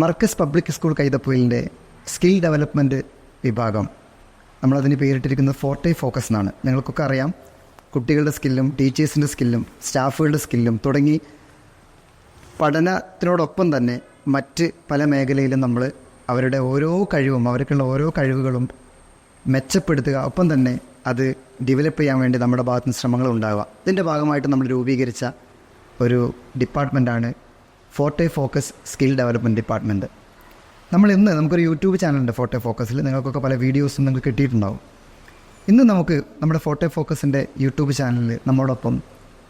Markaz public school കൈതപ്പൊയിലിൻ്റെ skill development വിഭാഗം, നമ്മളതിന് പേരിട്ടിരിക്കുന്നത് ഫോർട്ടേ ഫോക്കസ് എന്നാണ്. നിങ്ങൾക്കൊക്കെ അറിയാം, കുട്ടികളുടെ സ്കില്ലും ടീച്ചേഴ്സിൻ്റെ സ്കില്ലും സ്റ്റാഫുകളുടെ സ്കില്ലും തുടങ്ങി പഠനത്തിനോടൊപ്പം തന്നെ മറ്റ് പല മേഖലയിലും നമ്മൾ അവരുടെ ഓരോ കഴിവും അവർക്കുള്ള ഓരോ കഴിവുകളും മെച്ചപ്പെടുത്തുക, ഒപ്പം തന്നെ അത് ഡെവലപ്പ് ചെയ്യാൻ വേണ്ടി നമ്മുടെ ഭാഗത്തു നിന്ന് ശ്രമങ്ങൾ ഉണ്ടാവുക. ഇതിൻ്റെ ഭാഗമായിട്ട് നമ്മൾ രൂപീകരിച്ച ഒരു ഡിപ്പാർട്ട്മെൻറ്റാണ് forte focus skill development department. നമുക്കൊരു യൂട്യൂബ് ചാനലുണ്ട് ഫോർട്ടേ ഫോക്കസിൽ, നിങ്ങൾക്കൊക്കെ പല വീഡിയോസും നിങ്ങൾക്ക് കിട്ടിയിട്ടുണ്ടാവും. ഇന്ന് നമുക്ക് നമ്മുടെ ഫോർട്ടേ ഫോക്കസിൻ്റെ യൂട്യൂബ് ചാനലിൽ നമ്മോടൊപ്പം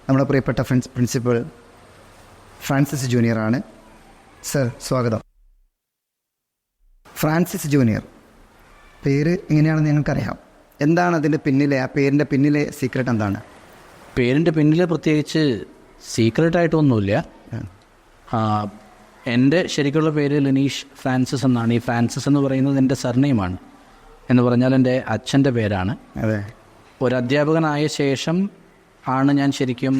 നമ്മുടെ പ്രിയപ്പെട്ട പ്രിൻസിപ്പൽ ഫ്രാൻസിസ് ജൂനിയറാണ്. സർ, സ്വാഗതം. ഫ്രാൻസിസ് ജൂനിയർ പേര് എങ്ങനെയാണെന്ന് ഞങ്ങൾക്കറിയാം. എന്താണ് അതിൻ്റെ പിന്നിലെ, ആ പേരിൻ്റെ പിന്നിലെ സീക്രട്ട് എന്താണ്? പേരിൻ്റെ പിന്നിൽ പ്രത്യേകിച്ച് സീക്രട്ടായിട്ടൊന്നുമില്ല. എൻ്റെ ശരിക്കുള്ള പേര് ലിനീഷ് ഫ്രാൻസിസ് എന്നാണ്. ഈ ഫ്രാൻസിസ് എന്ന് പറയുന്നത് എൻ്റെ സർനെയിമാണ്. എന്ന് പറഞ്ഞാൽ എൻ്റെ അച്ഛൻ്റെ പേരാണ്. അതെ. ഒരു അധ്യാപകനായ ശേഷം ആണ് ഞാൻ ശരിക്കും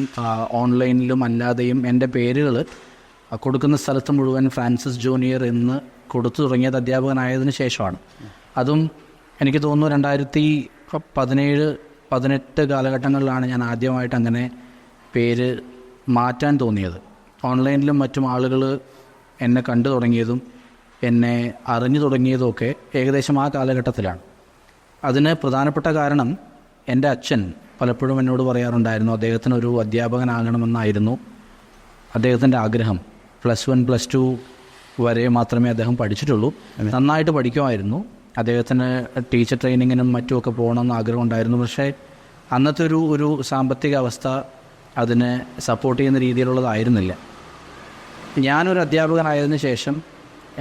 ഓൺലൈനിലും അല്ലാതെയും എൻ്റെ പേരുകൾ കൊടുക്കുന്ന സ്ഥലത്ത് മുഴുവൻ ഫ്രാൻസിസ് ജൂനിയർ എന്ന് കൊടുത്തു തുടങ്ങിയത് അധ്യാപകനായതിനു ശേഷമാണ്. അതും എനിക്ക് തോന്നുന്നു 2017-18 കാലഘട്ടങ്ങളിലാണ് ഞാൻ ആദ്യമായിട്ട് അങ്ങനെ പേര് മാറ്റാൻ തോന്നിയത്. ഓൺലൈനിലും മറ്റും ആളുകൾ എന്നെ കണ്ടു തുടങ്ങിയതും എന്നെ അറിഞ്ഞു തുടങ്ങിയതും ഒക്കെ ഏകദേശം ആ കാലഘട്ടത്തിലാണ്. അതിന് പ്രധാനപ്പെട്ട കാരണം എൻ്റെ അച്ഛൻ പലപ്പോഴും എന്നോട് പറയാറുണ്ടായിരുന്നു, അദ്ദേഹത്തിനൊരു അധ്യാപകനാകണമെന്നായിരുന്നു അദ്ദേഹത്തിൻ്റെ ആഗ്രഹം. +1 +2 വരെ മാത്രമേ അദ്ദേഹം പഠിച്ചിട്ടുള്ളൂ. നന്നായിട്ട് പഠിക്കുമായിരുന്നു. അദ്ദേഹത്തിന് ടീച്ചർ ട്രെയിനിങ്ങിനും മറ്റുമൊക്കെ പോകണമെന്ന് ആഗ്രഹം ഉണ്ടായിരുന്നു. പക്ഷേ അന്നത്തെ ഒരു സാമ്പത്തിക അവസ്ഥ അതിനെ സപ്പോർട്ട് ചെയ്യുന്ന രീതിയിലുള്ളതായിരുന്നില്ല. ഞാനൊരു അധ്യാപകനായതിനു ശേഷം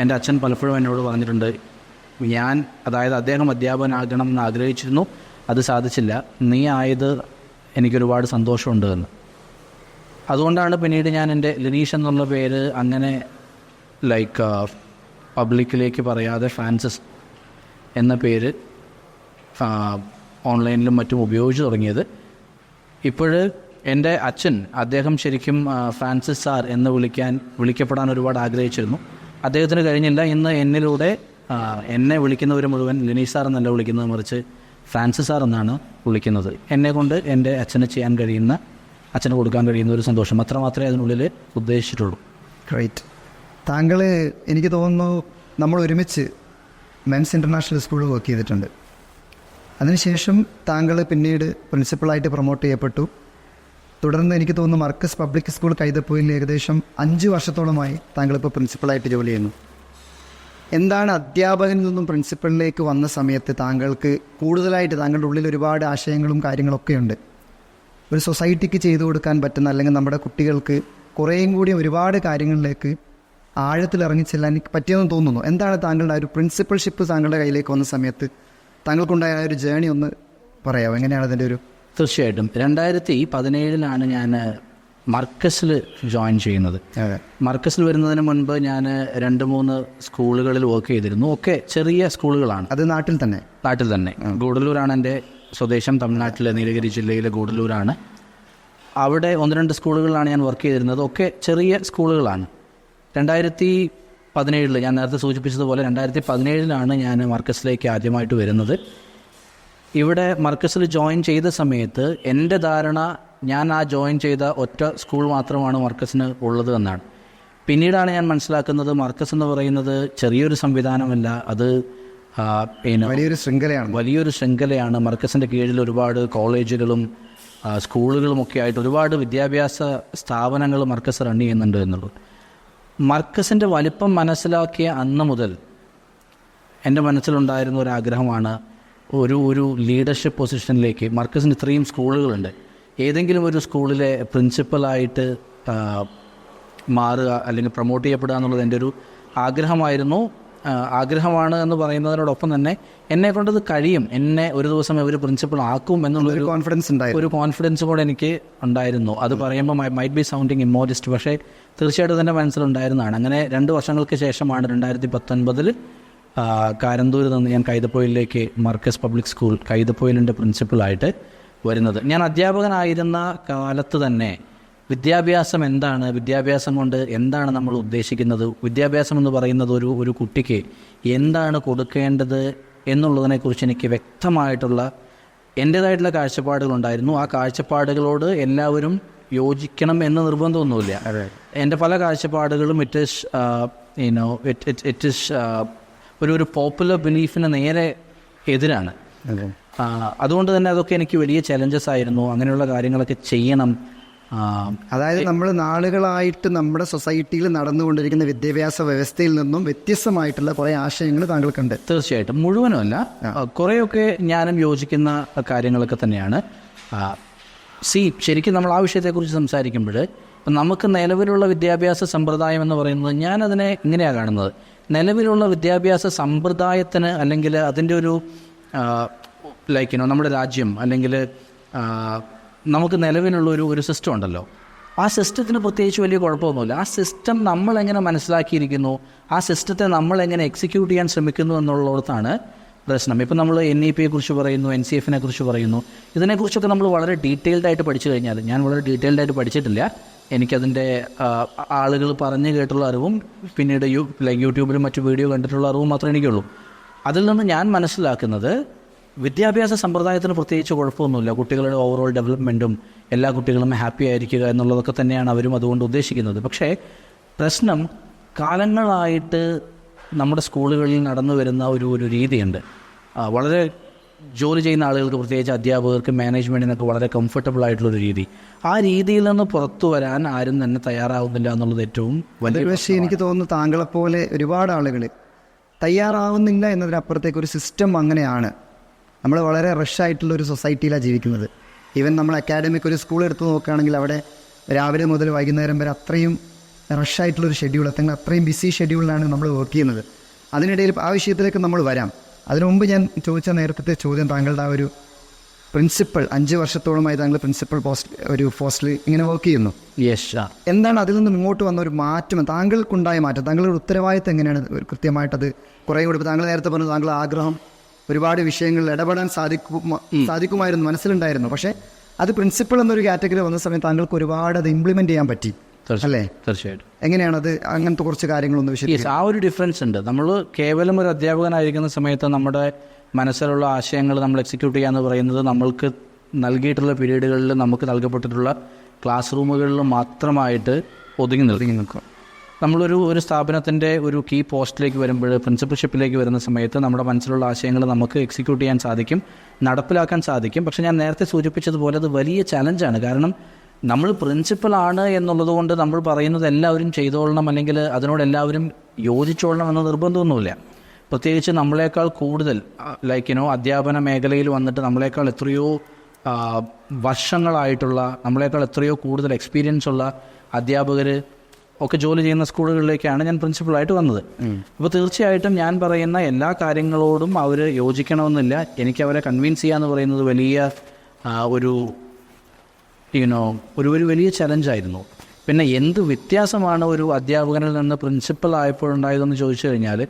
എൻ്റെ അച്ഛൻ പലപ്പോഴും എന്നോട് പറഞ്ഞിട്ടുണ്ട്, അതായത് അദ്ദേഹം അധ്യാപകനാകണം എന്ന് ആഗ്രഹിച്ചിരുന്നു, അത് സാധിച്ചില്ല, നീ ആയത് എനിക്കൊരുപാട് സന്തോഷമുണ്ട് എന്ന്. അതുകൊണ്ടാണ് പിന്നീട് ഞാൻ എൻ്റെ ലിനീഷ് എന്നുള്ള പേര് അങ്ങനെ പബ്ലിക്കിലേക്ക് പറയാതെ ഫ്രാൻസിസ് എന്ന പേര് ഓൺലൈനിലും മറ്റും ഉപയോഗിച്ച് തുടങ്ങിയത്. ഇപ്പോഴ് എൻ്റെ അച്ഛൻ, അദ്ദേഹം ശരിക്കും ഫ്രാൻസിസ് സാർ എന്ന് വിളിക്കപ്പെടാൻ ഒരുപാട് ആഗ്രഹിച്ചിരുന്നു. അദ്ദേഹത്തിന് കഴിഞ്ഞില്ല. ഇന്ന് എന്നിലൂടെ എന്നെ വിളിക്കുന്നവർ മുഴുവൻ ലിനീഷ് സാർ എന്നല്ല വിളിക്കുന്നത്, മറിച്ച് ഫ്രാൻസിസ് സാർ എന്നാണ് വിളിക്കുന്നത്. എന്നെക്കൊണ്ട് എൻ്റെ അച്ഛന് കൊടുക്കാൻ കഴിയുന്ന ഒരു സന്തോഷം അത്ര മാത്രമേ അതിനുള്ളിൽ ഉദ്ദേശിച്ചിട്ടുള്ളൂ. റൈറ്റ്. താങ്കൾ, എനിക്ക് തോന്നുന്നു നമ്മൾ ഒരുമിച്ച് മെൻസ് ഇൻ്റർനാഷണൽ സ്കൂളിൽ വർക്ക് ചെയ്തിട്ടുണ്ട്. അതിനുശേഷം താങ്കൾ പിന്നീട് പ്രിൻസിപ്പളായിട്ട് പ്രൊമോട്ട് ചെയ്യപ്പെട്ടു. തുടർന്ന് എനിക്ക് തോന്നുന്നു മർക്കസ് പബ്ലിക് സ്കൂൾ കൈതപ്പൊയിൽ ഏകദേശം 5 വർഷത്തോളമായി താങ്കളിപ്പോൾ പ്രിൻസിപ്പളായിട്ട് ജോലി ചെയ്യുന്നു. എന്താണ് അധ്യാപകനിൽ നിന്നും പ്രിൻസിപ്പളിലേക്ക് വന്ന സമയത്ത് താങ്കൾക്ക് കൂടുതലായിട്ട്, താങ്കളുടെ ഉള്ളിൽ ഒരുപാട് ആശയങ്ങളും കാര്യങ്ങളൊക്കെ ഉണ്ട്, ഒരു സൊസൈറ്റിക്ക് ചെയ്തു കൊടുക്കാൻ പറ്റുന്ന, അല്ലെങ്കിൽ നമ്മുടെ കുട്ടികൾക്ക് കുറേയും കൂടി ഒരുപാട് കാര്യങ്ങളിലേക്ക് ആഴത്തിൽ ഇറങ്ങിച്ചെല്ലാൻ പറ്റിയെന്ന് തോന്നുന്നു. എന്താണ് താങ്കളുടെ ആ ഒരു പ്രിൻസിപ്പൽഷിപ്പ് താങ്കളുടെ കയ്യിലേക്ക് വന്ന സമയത്ത് താങ്കൾക്കുണ്ടായ ആ ഒരു ജേണി ഒന്ന് പറയാമോ? എങ്ങനെയാണ് അതിൻ്റെ ഒരു? തീർച്ചയായിട്ടും. 2017 ഞാൻ മർക്കസിൽ ജോയിൻ ചെയ്യുന്നത്. മർക്കസിൽ വരുന്നതിന് മുൻപ് ഞാൻ 2-3 സ്കൂളുകളിൽ വർക്ക് ചെയ്തിരുന്നു. ഒക്കെ ചെറിയ സ്കൂളുകളാണ്. അത് നാട്ടിൽ തന്നെ? നാട്ടിൽ തന്നെ. ഗൂഡല്ലൂരാണ് എൻ്റെ സ്വദേശം. തമിഴ്നാട്ടിലെ നീലഗിരി ജില്ലയിലെ ഗൂഡല്ലൂരാണ്. അവിടെ 1-2 സ്കൂളുകളിലാണ് ഞാൻ വർക്ക് ചെയ്തിരുന്നത്. ഒക്കെ ചെറിയ സ്കൂളുകളാണ്. 2017 ഞാൻ നേരത്തെ സൂചിപ്പിച്ചതുപോലെ 2017 ഞാൻ മർക്കസിലേക്ക് ആദ്യമായിട്ട് വരുന്നത്. ഇവിടെ മർക്കസിൽ ജോയിൻ ചെയ്ത സമയത്ത് എൻ്റെ ധാരണ, ഞാൻ ജോയിൻ ചെയ്ത ഒറ്റ സ്കൂൾ മാത്രമാണ് മർക്കസിന് ഉള്ളത് എന്നാണ്. പിന്നീടാണ് ഞാൻ മനസ്സിലാക്കുന്നത് മർക്കസ് എന്ന് പറയുന്നത് ചെറിയൊരു സംവിധാനമല്ല, അത് വലിയൊരു ശൃംഖലയാണ്. മർക്കസിൻ്റെ കീഴിൽ ഒരുപാട് കോളേജുകളും സ്കൂളുകളുമൊക്കെ ആയിട്ട് ഒരുപാട് വിദ്യാഭ്യാസ സ്ഥാപനങ്ങൾ മർക്കസ് റൺ ചെയ്യുന്നുണ്ട് എന്നുള്ളത്. മർക്കസിൻ്റെ വലിപ്പം മനസ്സിലാക്കിയ അന്ന് മുതൽ എൻ്റെ മനസ്സിലുണ്ടായിരുന്ന ഒരാഗ്രഹമാണ് ഒരു ലീഡർഷിപ്പ് പൊസിഷനിലേക്ക്. മർക്കസിന് ഇത്രയും സ്കൂളുകളുണ്ട്, ഏതെങ്കിലും ഒരു സ്കൂളിലെ പ്രിൻസിപ്പലായിട്ട് മാറുക അല്ലെങ്കിൽ പ്രൊമോട്ട് ചെയ്യപ്പെടുക എന്നുള്ളത് എൻ്റെ ഒരു ആഗ്രഹമാണ് എന്ന് പറയുന്നതിനോടൊപ്പം തന്നെ എന്നെ കൊണ്ടത് കഴിയും, എന്നെ ഒരു ദിവസം ഇവർ പ്രിൻസിപ്പൾ ആക്കും എന്നുള്ളൊരു കോൺഫിഡൻസ് കൂടെ എനിക്ക് ഉണ്ടായിരുന്നു. അത് പറയുമ്പോൾ മൈറ്റ് ബി സൗണ്ടിങ് ഇമ്മോഡസ്റ്റ്, പക്ഷേ തീർച്ചയായിട്ടും എൻ്റെ മനസ്സിലുണ്ടായിരുന്നതാണ്. അങ്ങനെ 2 വർഷങ്ങൾക്ക് ശേഷമാണ് 2019 കാരന്തൂരിൽ നിന്ന് ഞാൻ കൈതപ്പൊയിലേക്ക് മർക്കസ് പബ്ലിക് സ്കൂൾ കൈതപ്പൊയിലിൻ്റെ പ്രിൻസിപ്പളായിട്ട് വരുന്നത്. ഞാൻ അധ്യാപകനായിരുന്ന കാലത്ത് തന്നെ വിദ്യാഭ്യാസം എന്താണ്, വിദ്യാഭ്യാസം കൊണ്ട് എന്താണ് നമ്മൾ ഉദ്ദേശിക്കുന്നത്, വിദ്യാഭ്യാസം എന്ന് പറയുന്നത് ഒരു കുട്ടിക്ക് എന്താണ് കൊടുക്കേണ്ടത് എന്നുള്ളതിനെക്കുറിച്ച് എനിക്ക് വ്യക്തമായിട്ടുള്ള എൻ്റേതായിട്ടുള്ള കാഴ്ചപ്പാടുകളുണ്ടായിരുന്നു. ആ കാഴ്ചപ്പാടുകളോട് എല്ലാവരും യോജിക്കണം എന്ന് നിർബന്ധമൊന്നുമില്ല. എൻ്റെ പല കാഴ്ചപ്പാടുകളും ഇറ്റ് ഈസ് ഒരു പോപ്പുലർ ബിലീഫിന് നേരെ എതിരാണ്. അതുകൊണ്ട് തന്നെ അതൊക്കെ എനിക്ക് വലിയ ചലഞ്ചസ് ആയിരുന്നു. അങ്ങനെയുള്ള കാര്യങ്ങളൊക്കെ ചെയ്യണം. അതായത് നമ്മൾ നാളുകളായിട്ട് നമ്മുടെ സൊസൈറ്റിയിൽ നടന്നുകൊണ്ടിരിക്കുന്ന വിദ്യാഭ്യാസ വ്യവസ്ഥയിൽ നിന്നും വ്യത്യസ്തമായിട്ടുള്ള കുറേ ആശയങ്ങൾ താങ്കൾക്കുണ്ട്. തീർച്ചയായിട്ടും, മുഴുവനുമല്ല, കുറേയൊക്കെ ഞാനും യോജിക്കുന്ന കാര്യങ്ങളൊക്കെ തന്നെയാണ്. ശരിക്കും നമ്മൾ ആ വിഷയത്തെക്കുറിച്ച് സംസാരിക്കുമ്പോൾ നമുക്ക് നിലവിലുള്ള വിദ്യാഭ്യാസ സമ്പ്രദായം എന്ന് പറയുന്നത്, ഞാനതിനെ ഇങ്ങനെയാണ് കാണുന്നത്, നിലവിലുള്ള വിദ്യാഭ്യാസ സമ്പ്രദായത്തിന് അല്ലെങ്കിൽ അതിൻ്റെ ഒരു നമ്മുടെ രാജ്യം അല്ലെങ്കിൽ നമുക്ക് നിലവിലുള്ള ഒരു സിസ്റ്റം ഉണ്ടല്ലോ, ആ സിസ്റ്റത്തിന് പ്രത്യേകിച്ച് വലിയ കുഴപ്പമൊന്നുമില്ല. ആ സിസ്റ്റം നമ്മളെങ്ങനെ മനസ്സിലാക്കിയിരിക്കുന്നു, ആ സിസ്റ്റത്തെ നമ്മളെങ്ങനെ എക്സിക്യൂട്ട് ചെയ്യാൻ ശ്രമിക്കുന്നു എന്നുള്ളിടത്താണ് പ്രശ്നം. ഇപ്പം നമ്മൾ NEP കുറിച്ച് പറയുന്നു, NCF കുറിച്ച് പറയുന്നു. ഇതിനെക്കുറിച്ചൊക്കെ നമ്മൾ വളരെ ഡീറ്റെയിൽഡായിട്ട് പഠിച്ചു കഴിഞ്ഞാൽ, ഞാൻ വളരെ ഡീറ്റെയിൽഡായിട്ട് പഠിച്ചിട്ടില്ല, എനിക്കതിൻ്റെ ആളുകൾ പറഞ്ഞു കേട്ടുള്ള അറിവും പിന്നീട് യൂട്യൂബിലും മറ്റു വീഡിയോ കണ്ടിട്ടുള്ള അറിവും മാത്രമേ എനിക്കുള്ളൂ. അതിൽ നിന്ന് ഞാൻ മനസ്സിലാക്കുന്നത് വിദ്യാഭ്യാസ സമ്പ്രദായത്തിന് പ്രത്യേകിച്ച് കുഴപ്പമൊന്നുമില്ല. കുട്ടികളുടെ ഓവറോൾ ഡെവലപ്മെൻറ്റും എല്ലാ കുട്ടികളും ഹാപ്പി ആയിരിക്കുക എന്നുള്ളതൊക്കെ തന്നെയാണ് അവരും അതുകൊണ്ട് ഉദ്ദേശിക്കുന്നത്. പക്ഷേ പ്രശ്നം കാലങ്ങളായിട്ട് നമ്മുടെ സ്കൂളുകളിൽ നടന്നു വരുന്ന ഒരു രീതിയുണ്ട്. വളരെ ജോലി ചെയ്യുന്ന ആളുകൾക്ക്, പ്രത്യേകിച്ച് അധ്യാപകർക്ക്, മാനേജ്മെൻറ്റിനൊക്കെ വളരെ കംഫർട്ടബിൾ ആയിട്ടുള്ളൊരു രീതി. ആ രീതിയിൽ നിന്ന് പുറത്തു വരാൻ ആരും തന്നെ തയ്യാറാവുന്നില്ല എന്നുള്ളത് ഏറ്റവും വലിയ. പക്ഷേ എനിക്ക് തോന്നുന്നു താങ്കളെപ്പോലെ ഒരുപാട് ആളുകൾ തയ്യാറാവുന്നില്ല എന്നതിനപ്പുറത്തേക്ക് ഒരു സിസ്റ്റം അങ്ങനെയാണ്. നമ്മൾ വളരെ റഷായിട്ടുള്ള ഒരു സൊസൈറ്റിയിലാണ് ജീവിക്കുന്നത്. ഈവൻ നമ്മൾ അക്കാഡമിക് ഒരു സ്കൂൾ എടുത്ത് നോക്കുകയാണെങ്കിൽ അവിടെ രാവിലെ മുതൽ വൈകുന്നേരം വരെ അത്രയും റഷായിട്ടുള്ളൊരു ഷെഡ്യൂൾ, അത്രയും ബിസി ഷെഡ്യൂളിലാണ് നമ്മൾ വർക്ക് ചെയ്യുന്നത്. അതിനിടയിൽ ആ വിഷയത്തിലേക്ക് നമ്മൾ വരാം. അതിനു മുമ്പ് ഞാൻ ചോദിച്ച നേരത്തെ ചോദ്യം, താങ്കളുടെ ആ ഒരു പ്രിൻസിപ്പൽ 5 വർഷത്തോളമായി താങ്കൾ പ്രിൻസിപ്പൽ പോസ്റ്റിൽ ഇങ്ങനെ വർക്ക് ചെയ്യുന്നു. എന്താണ് അതിൽ നിന്ന് ഇങ്ങോട്ട് വന്ന ഒരു മാറ്റം, താങ്കൾക്കുണ്ടായ മാറ്റം, താങ്കളുടെ ഉത്തരവാദിത്തം എങ്ങനെയാണ് കൃത്യമായിട്ടത് കുറേ കൂടി? ഇപ്പോൾ താങ്കൾ നേരത്തെ പറഞ്ഞു താങ്കളുടെ ആഗ്രഹം ഒരുപാട് വിഷയങ്ങളിൽ ഇടപെടാൻ സാധിക്കുമായിരുന്നു, മനസ്സിലുണ്ടായിരുന്നു. പക്ഷേ അത് പ്രിൻസിപ്പൽ എന്നൊരു കാറ്റഗറി വന്ന സമയത്ത് താങ്കൾക്ക് ഒരുപാട് അത് ഇംപ്ലിമെൻറ്റ് ചെയ്യാൻ പറ്റി, അല്ലേ? തീർച്ചയായിട്ടും. എങ്ങനെയാണത്, അങ്ങനത്തെ കുറച്ച് കാര്യങ്ങളൊന്നും വിഷയം? ആ ഒരു ഡിഫറൻസ് ഉണ്ട്. നമ്മൾ കേവലം ഒരു അധ്യാപകനായിരിക്കുന്ന സമയത്ത് നമ്മുടെ മനസ്സിലുള്ള ആശയങ്ങൾ നമ്മൾ എക്സിക്യൂട്ട് ചെയ്യുക എന്ന് പറയുന്നത് നമ്മൾക്ക് നൽകിയിട്ടുള്ള പീരീഡുകളിൽ നമുക്ക് നൽകപ്പെട്ടിട്ടുള്ള ക്ലാസ് റൂമുകളിൽ മാത്രമായിട്ട് ഒതുങ്ങി നിൽക്കും. നമ്മളൊരു സ്ഥാപനത്തിൻ്റെ ഒരു കീ പോസ്റ്റിലേക്ക് വരുമ്പോൾ, പ്രിൻസിപ്പൽഷിപ്പിലേക്ക് വരുന്ന സമയത്ത് നമ്മുടെ മനസ്സിലുള്ള ആശയങ്ങൾ നമുക്ക് എക്സിക്യൂട്ട് ചെയ്യാൻ സാധിക്കും, നടപ്പിലാക്കാൻ സാധിക്കും. പക്ഷേ ഞാൻ നേരത്തെ സൂചിപ്പിച്ചതുപോലെ അത് വലിയ ചലഞ്ചാണ്. കാരണം നമ്മൾ പ്രിൻസിപ്പലാണ് എന്നുള്ളത് കൊണ്ട് നമ്മൾ പറയുന്നത് എല്ലാവരും ചെയ്തോളണം അല്ലെങ്കിൽ അതിനോട് എല്ലാവരും യോജിച്ചോളണം എന്ന നിർബന്ധമൊന്നുമില്ല. പ്രത്യേകിച്ച് നമ്മളെക്കാൾ കൂടുതൽ അധ്യാപന മേഖലയിൽ വന്നിട്ട് നമ്മളെക്കാൾ എത്രയോ വർഷങ്ങളായിട്ടുള്ള, നമ്മളെക്കാൾ എത്രയോ കൂടുതൽ എക്സ്പീരിയൻസ് ഉള്ള അധ്യാപകർ ഒക്കെ ജോലി ചെയ്യുന്ന സ്കൂളുകളിലേക്കാണ് ഞാൻ പ്രിൻസിപ്പളായിട്ട് വന്നത്. അപ്പോൾ തീർച്ചയായിട്ടും ഞാൻ പറയുന്ന എല്ലാ കാര്യങ്ങളോടും അവർ യോജിക്കണമെന്നില്ല. എനിക്ക് അവരെ കൺവിൻസ് ചെയ്യുക എന്ന് പറയുന്നത് വലിയ ഒരു വലിയ ചലഞ്ചായിരുന്നു. പിന്നെ എന്ത് വ്യത്യാസമാണ് ഒരു അധ്യാപകനിൽ നിന്ന് പ്രിൻസിപ്പൽ ആയപ്പോഴുണ്ടായതെന്ന് ചോദിച്ചു കഴിഞ്ഞാൽ,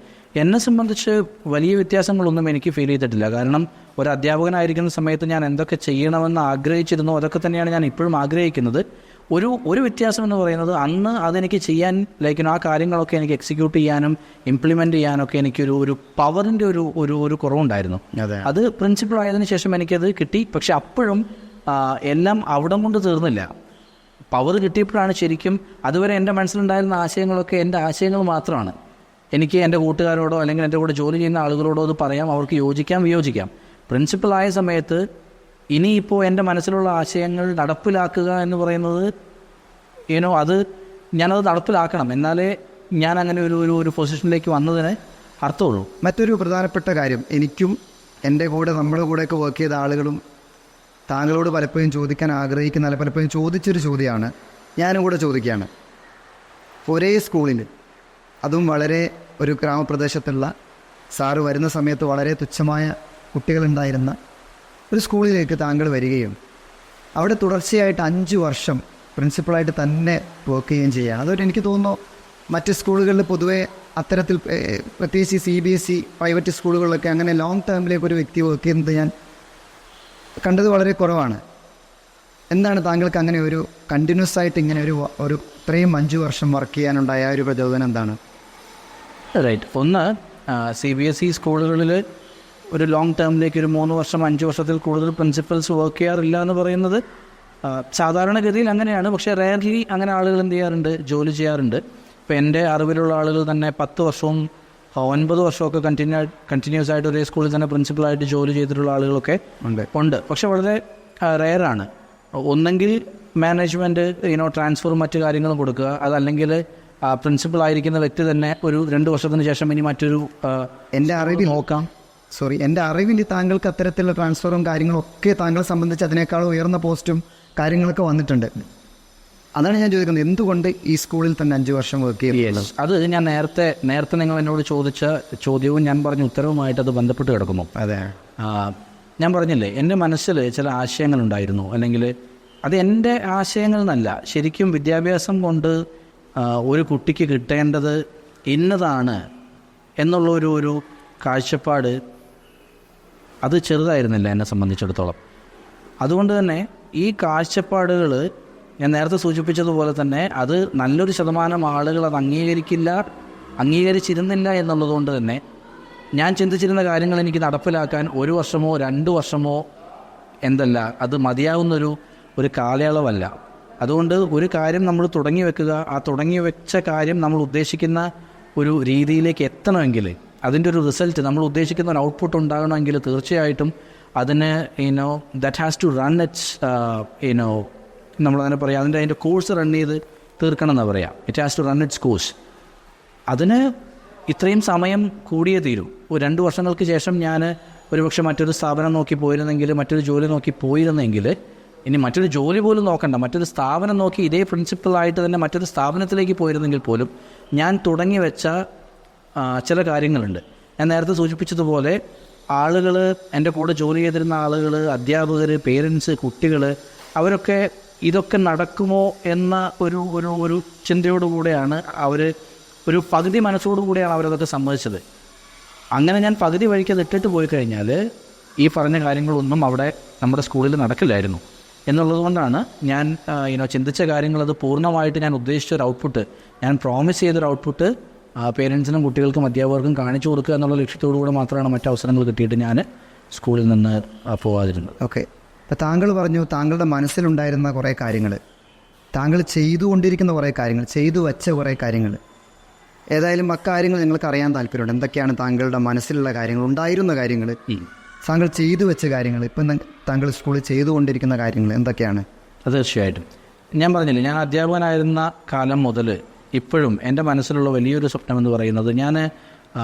എന്നെ സംബന്ധിച്ച് വലിയ വ്യത്യാസങ്ങളൊന്നും എനിക്ക് ഫീൽ ചെയ്തിട്ടില്ല. കാരണം ഒരു അധ്യാപകനായിരിക്കുന്ന സമയത്ത് ഞാൻ എന്തൊക്കെ ചെയ്യണമെന്ന് ആഗ്രഹിച്ചിരുന്നോ അതൊക്കെ തന്നെയാണ് ഞാൻ ഇപ്പോഴും ആഗ്രഹിക്കുന്നത്. ഒരു വ്യത്യാസം എന്ന് പറയുന്നത്, അന്ന് അതെനിക്ക് ചെയ്യാൻ ആ കാര്യങ്ങളൊക്കെ എനിക്ക് എക്സിക്യൂട്ട് ചെയ്യാനും ഇംപ്ലിമെൻറ്റ് ചെയ്യാനൊക്കെ എനിക്കൊരു പവറിൻ്റെ ഒരു കുറവുണ്ടായിരുന്നു. അത് പ്രിൻസിപ്പൾ ആയതിനു ശേഷം എനിക്കത് കിട്ടി. പക്ഷെ അപ്പോഴും എല്ലാം അവിടം കൊണ്ട് തീർന്നില്ല. പവർ കിട്ടിയപ്പോഴാണ് ശരിക്കും, അതുവരെ എൻ്റെ മനസ്സിലുണ്ടായിരുന്ന ആശയങ്ങളൊക്കെ എൻ്റെ ആശയങ്ങൾ മാത്രമാണ്. എനിക്ക് എൻ്റെ കൂട്ടുകാരോടോ അല്ലെങ്കിൽ എൻ്റെ കൂടെ ജോലി ചെയ്യുന്ന ആളുകളോടോ അത് പറയാം, അവർക്ക് യോജിക്കാം, വിയോജിക്കാം. പ്രിൻസിപ്പളായ സമയത്ത് ഇനിയിപ്പോൾ എൻ്റെ മനസ്സിലുള്ള ആശയങ്ങൾ നടപ്പിലാക്കുക എന്ന് പറയുന്നത് അത് ഞാനത് നടപ്പിലാക്കണം, എന്നാലേ ഞാൻ അങ്ങനെ ഒരു പൊസിഷനിലേക്ക് വന്നതിന് അർത്ഥമുള്ളൂ. മറ്റൊരു പ്രധാനപ്പെട്ട കാര്യം, എനിക്കും എൻ്റെ കൂടെ നമ്മുടെ കൂടെയൊക്കെ വർക്ക് ചെയ്ത ആളുകളും താങ്കളോട് പലപ്പോഴും ചോദിക്കാൻ ആഗ്രഹിക്കുന്ന, പലപ്പോഴും ചോദിച്ചൊരു ചോദ്യമാണ്, ഞാനും കൂടെ ചോദിക്കുകയാണ്. ഒരേ സ്കൂളിൽ, അതും വളരെ ഒരു ഗ്രാമപ്രദേശത്തുള്ള, സാറ് വരുന്ന സമയത്ത് വളരെ തുച്ഛമായ കുട്ടികളുണ്ടായിരുന്ന ഒരു സ്കൂളിലേക്ക് താങ്കൾ വരികയും അവിടെ തുടർച്ചയായിട്ട് 5 വർഷം പ്രിൻസിപ്പളായിട്ട് തന്നെ വർക്ക് ചെയ്യുകയും ചെയ്യുകയാണ്. അതൊരു, എനിക്ക് തോന്നുന്നു മറ്റ് സ്കൂളുകളിൽ പൊതുവേ അത്തരത്തിൽ, പ്രത്യേകിച്ച് CBSE പ്രൈവറ്റ് സ്കൂളുകളിലൊക്കെ അങ്ങനെ ലോങ് ടേമിലേക്ക് ഒരു വ്യക്തി വർക്ക് ചെയ്യുന്നത് ഞാൻ കണ്ടത് വളരെ കുറവാണ്. എന്താണ് താങ്കൾക്ക് അങ്ങനെ ഒരു കണ്ടിന്യൂസ് ആയിട്ട് ഇങ്ങനെ ഒരു ഇത്രയും 5 വർഷം വർക്ക് ചെയ്യാനുണ്ടായ ഒരു പ്രചോദനം എന്താണ്? റൈറ്റ്. ഒന്ന്, CBSE സ്കൂളുകളിൽ ഒരു ലോങ് ടേമിലേക്ക് ഒരു 3 വർഷം 5 വർഷത്തിൽ കൂടുതൽ പ്രിൻസിപ്പൽസ് വർക്ക് ചെയ്യാറില്ല എന്ന് പറയുന്നത് സാധാരണഗതിയിൽ അങ്ങനെയാണ്. പക്ഷേ റെയർലി അങ്ങനെ ആളുകൾ എന്ത് ചെയ്യാറുണ്ട്, ജോലി ചെയ്യാറുണ്ട്. ഇപ്പോൾ എൻ്റെ അറിവിലുള്ള ആളുകൾ തന്നെ 10 വർഷവും 9 വർഷമൊക്കെ കണ്ടിന്യൂസ് ആയിട്ട് ഒരേ സ്കൂളിൽ തന്നെ പ്രിൻസിപ്പളായിട്ട് ജോലി ചെയ്തിട്ടുള്ള ആളുകളൊക്കെ ഉണ്ട്. പക്ഷെ വളരെ റെയറാണ്. ഒന്നെങ്കിൽ മാനേജ്മെൻറ്റ് ട്രാൻസ്ഫറും മറ്റു കാര്യങ്ങളും കൊടുക്കുക, അതല്ലെങ്കിൽ പ്രിൻസിപ്പൾ ആയിരിക്കുന്ന വ്യക്തി തന്നെ ഒരു 2 വർഷത്തിന് ശേഷം ഇനി മറ്റൊരു എൻ്റെ അറിവിൽ നോക്കാം. എൻ്റെ അറിവിൽ താങ്കൾക്ക് അത്തരത്തിലുള്ള ട്രാൻസ്ഫറും കാര്യങ്ങളും ഒക്കെ താങ്കളെ സംബന്ധിച്ച് അതിനേക്കാൾ ഉയർന്ന പോസ്റ്റും കാര്യങ്ങളൊക്കെ വന്നിട്ടുണ്ട്. അതാണ് ഞാൻ ചോദിക്കുന്നത്, എന്തുകൊണ്ട് ഈ സ്കൂളിൽ തന്നെ 5 വർഷം വർക്ക് ചെയ്യുന്നത്? അത് ഞാൻ നേരത്തെ നിങ്ങൾ എന്നോട് ചോദിച്ച ചോദ്യവും ഞാൻ പറഞ്ഞ ഉത്തരവുമായിട്ട് അത് ബന്ധപ്പെട്ട് കിടക്കുന്നു. അതെ, ഞാൻ പറഞ്ഞില്ലേ, എൻ്റെ മനസ്സിൽ ചില ആശയങ്ങളുണ്ടായിരുന്നു. അല്ലെങ്കിൽ അത് എൻ്റെ ആശയങ്ങൾ എന്നല്ല, ശരിക്കും വിദ്യാഭ്യാസം കൊണ്ട് ഒരു കുട്ടിക്ക് കിട്ടേണ്ടത് ഇന്നതാണ് എന്നുള്ളൊരു കാഴ്ചപ്പാട് അത് ചെറുതായിരുന്നില്ല എന്നെ സംബന്ധിച്ചിടത്തോളം. അതുകൊണ്ട് തന്നെ ഈ കാഴ്ചപ്പാടുകൾ ഞാൻ നേരത്തെ സൂചിപ്പിച്ചതുപോലെ തന്നെ അത് നല്ലൊരു ശതമാനം ആളുകൾ അത് അംഗീകരിച്ചിരുന്നില്ല എന്നുള്ളതുകൊണ്ട് തന്നെ ഞാൻ ചിന്തിച്ചിരുന്ന കാര്യങ്ങൾ എനിക്ക് നടപ്പിലാക്കാൻ 1 വർഷമോ 2 വർഷമോ അത് മതിയാവുന്നൊരു കാലയളവല്ല. അതുകൊണ്ട് ഒരു കാര്യം നമ്മൾ തുടങ്ങി വെക്കുക, ആ തുടങ്ങി വെച്ച കാര്യം നമ്മൾ ഉദ്ദേശിക്കുന്ന ഒരു രീതിയിലേക്ക് എത്തണമെങ്കിൽ, അതിൻ്റെ ഒരു റിസൾട്ട് നമ്മൾ ഉദ്ദേശിക്കുന്ന ഒരു ഔട്ട്പുട്ട് ഉണ്ടാകണമെങ്കിൽ തീർച്ചയായിട്ടും അതിന് that has to run its നമ്മളങ്ങനെ പറയാം, അതിൻ്റെ കോഴ്സ് റൺ ചെയ്ത് തീർക്കണം എന്ന് പറയാം. It has to run its course. അതിന് ഇത്രയും സമയം കൂടിയേ തീരൂ. 2 വർഷങ്ങൾക്ക് ശേഷം ഞാൻ ഒരുപക്ഷെ മറ്റൊരു സ്ഥാപനം നോക്കി പോയിരുന്നെങ്കിൽ, മറ്റൊരു ജോലി നോക്കി പോയിരുന്നെങ്കിൽ, ഇനി മറ്റൊരു ജോലി പോലും നോക്കണ്ട, മറ്റൊരു സ്ഥാപനം നോക്കി ഇതേ പ്രിൻസിപ്പളായിട്ട് തന്നെ മറ്റൊരു സ്ഥാപനത്തിലേക്ക് പോയിരുന്നെങ്കിൽ പോലും ഞാൻ തുടങ്ങി വെച്ച ചില കാര്യങ്ങളുണ്ട്. ഞാൻ നേരത്തെ സൂചിപ്പിച്ചതുപോലെ ആളുകൾ, എൻ്റെ കൂടെ ജോലി ചെയ്തിരുന്ന ആളുകൾ, അധ്യാപകർ, പേരൻസ്, കുട്ടികൾ, അവരൊക്കെ ഇതൊക്കെ നടക്കുമോ എന്ന ഒരു ചിന്തയോടുകൂടെയാണ് ഒരു പകുതി മനസ്സോടുകൂടിയാണ് അവരതൊക്കെ സമ്മതിച്ചത്. അങ്ങനെ ഞാൻ പകുതി വഴിക്കത് ഇട്ടിട്ട് പോയി കഴിഞ്ഞാൽ ഈ പറഞ്ഞ കാര്യങ്ങളൊന്നും അവിടെ നമ്മുടെ സ്കൂളിൽ നടക്കില്ലായിരുന്നു. എന്നുള്ളത് കൊണ്ടാണ് ഞാൻ ചിന്തിച്ച കാര്യങ്ങളത് പൂർണ്ണമായിട്ട് ഞാൻ ഉദ്ദേശിച്ച ഒരു ഔട്ട്പുട്ട്, ഞാൻ പ്രോമിസ് ചെയ്തൊരു ഔട്ട്പുട്ട് പേരൻസിനും കുട്ടികൾക്കും അധ്യാപകർക്കും കാണിച്ചു കൊടുക്കുക എന്നുള്ള ലക്ഷ്യത്തോടുകൂടെ മാത്രമാണ് മറ്റു അവസരങ്ങൾ കിട്ടിയിട്ട് ഞാൻ സ്കൂളിൽ നിന്ന് പോകാതിരുന്നത്. ഓക്കെ, അപ്പോൾ താങ്കൾ പറഞ്ഞു താങ്കളുടെ മനസ്സിലുണ്ടായിരുന്ന കുറേ കാര്യങ്ങൾ, താങ്കൾ ചെയ്തുകൊണ്ടിരിക്കുന്ന കുറേ കാര്യങ്ങൾ, ചെയ്തു വച്ച കുറേ കാര്യങ്ങൾ, ഏതായാലും അക്കാര്യങ്ങൾ നിങ്ങൾക്ക് അറിയാൻ താല്പര്യമുണ്ട്. എന്തൊക്കെയാണ് താങ്കളുടെ മനസ്സിലുള്ള കാര്യങ്ങൾ, ഉണ്ടായിരുന്ന കാര്യങ്ങൾ, താങ്കൾ ചെയ്തു വെച്ച കാര്യങ്ങൾ, ഇപ്പം താങ്കൾ സ്കൂളിൽ ചെയ്തുകൊണ്ടിരിക്കുന്ന കാര്യങ്ങൾ എന്തൊക്കെയാണ്? തീർച്ചയായിട്ടും ഞാൻ പറഞ്ഞില്ലേ, ഞാൻ അധ്യാപകനായിരുന്ന കാലം മുതൽ ഇപ്പോഴും എൻ്റെ മനസ്സിലുള്ള വലിയൊരു സ്വപ്നമെന്ന് പറയുന്നത്, ഞാൻ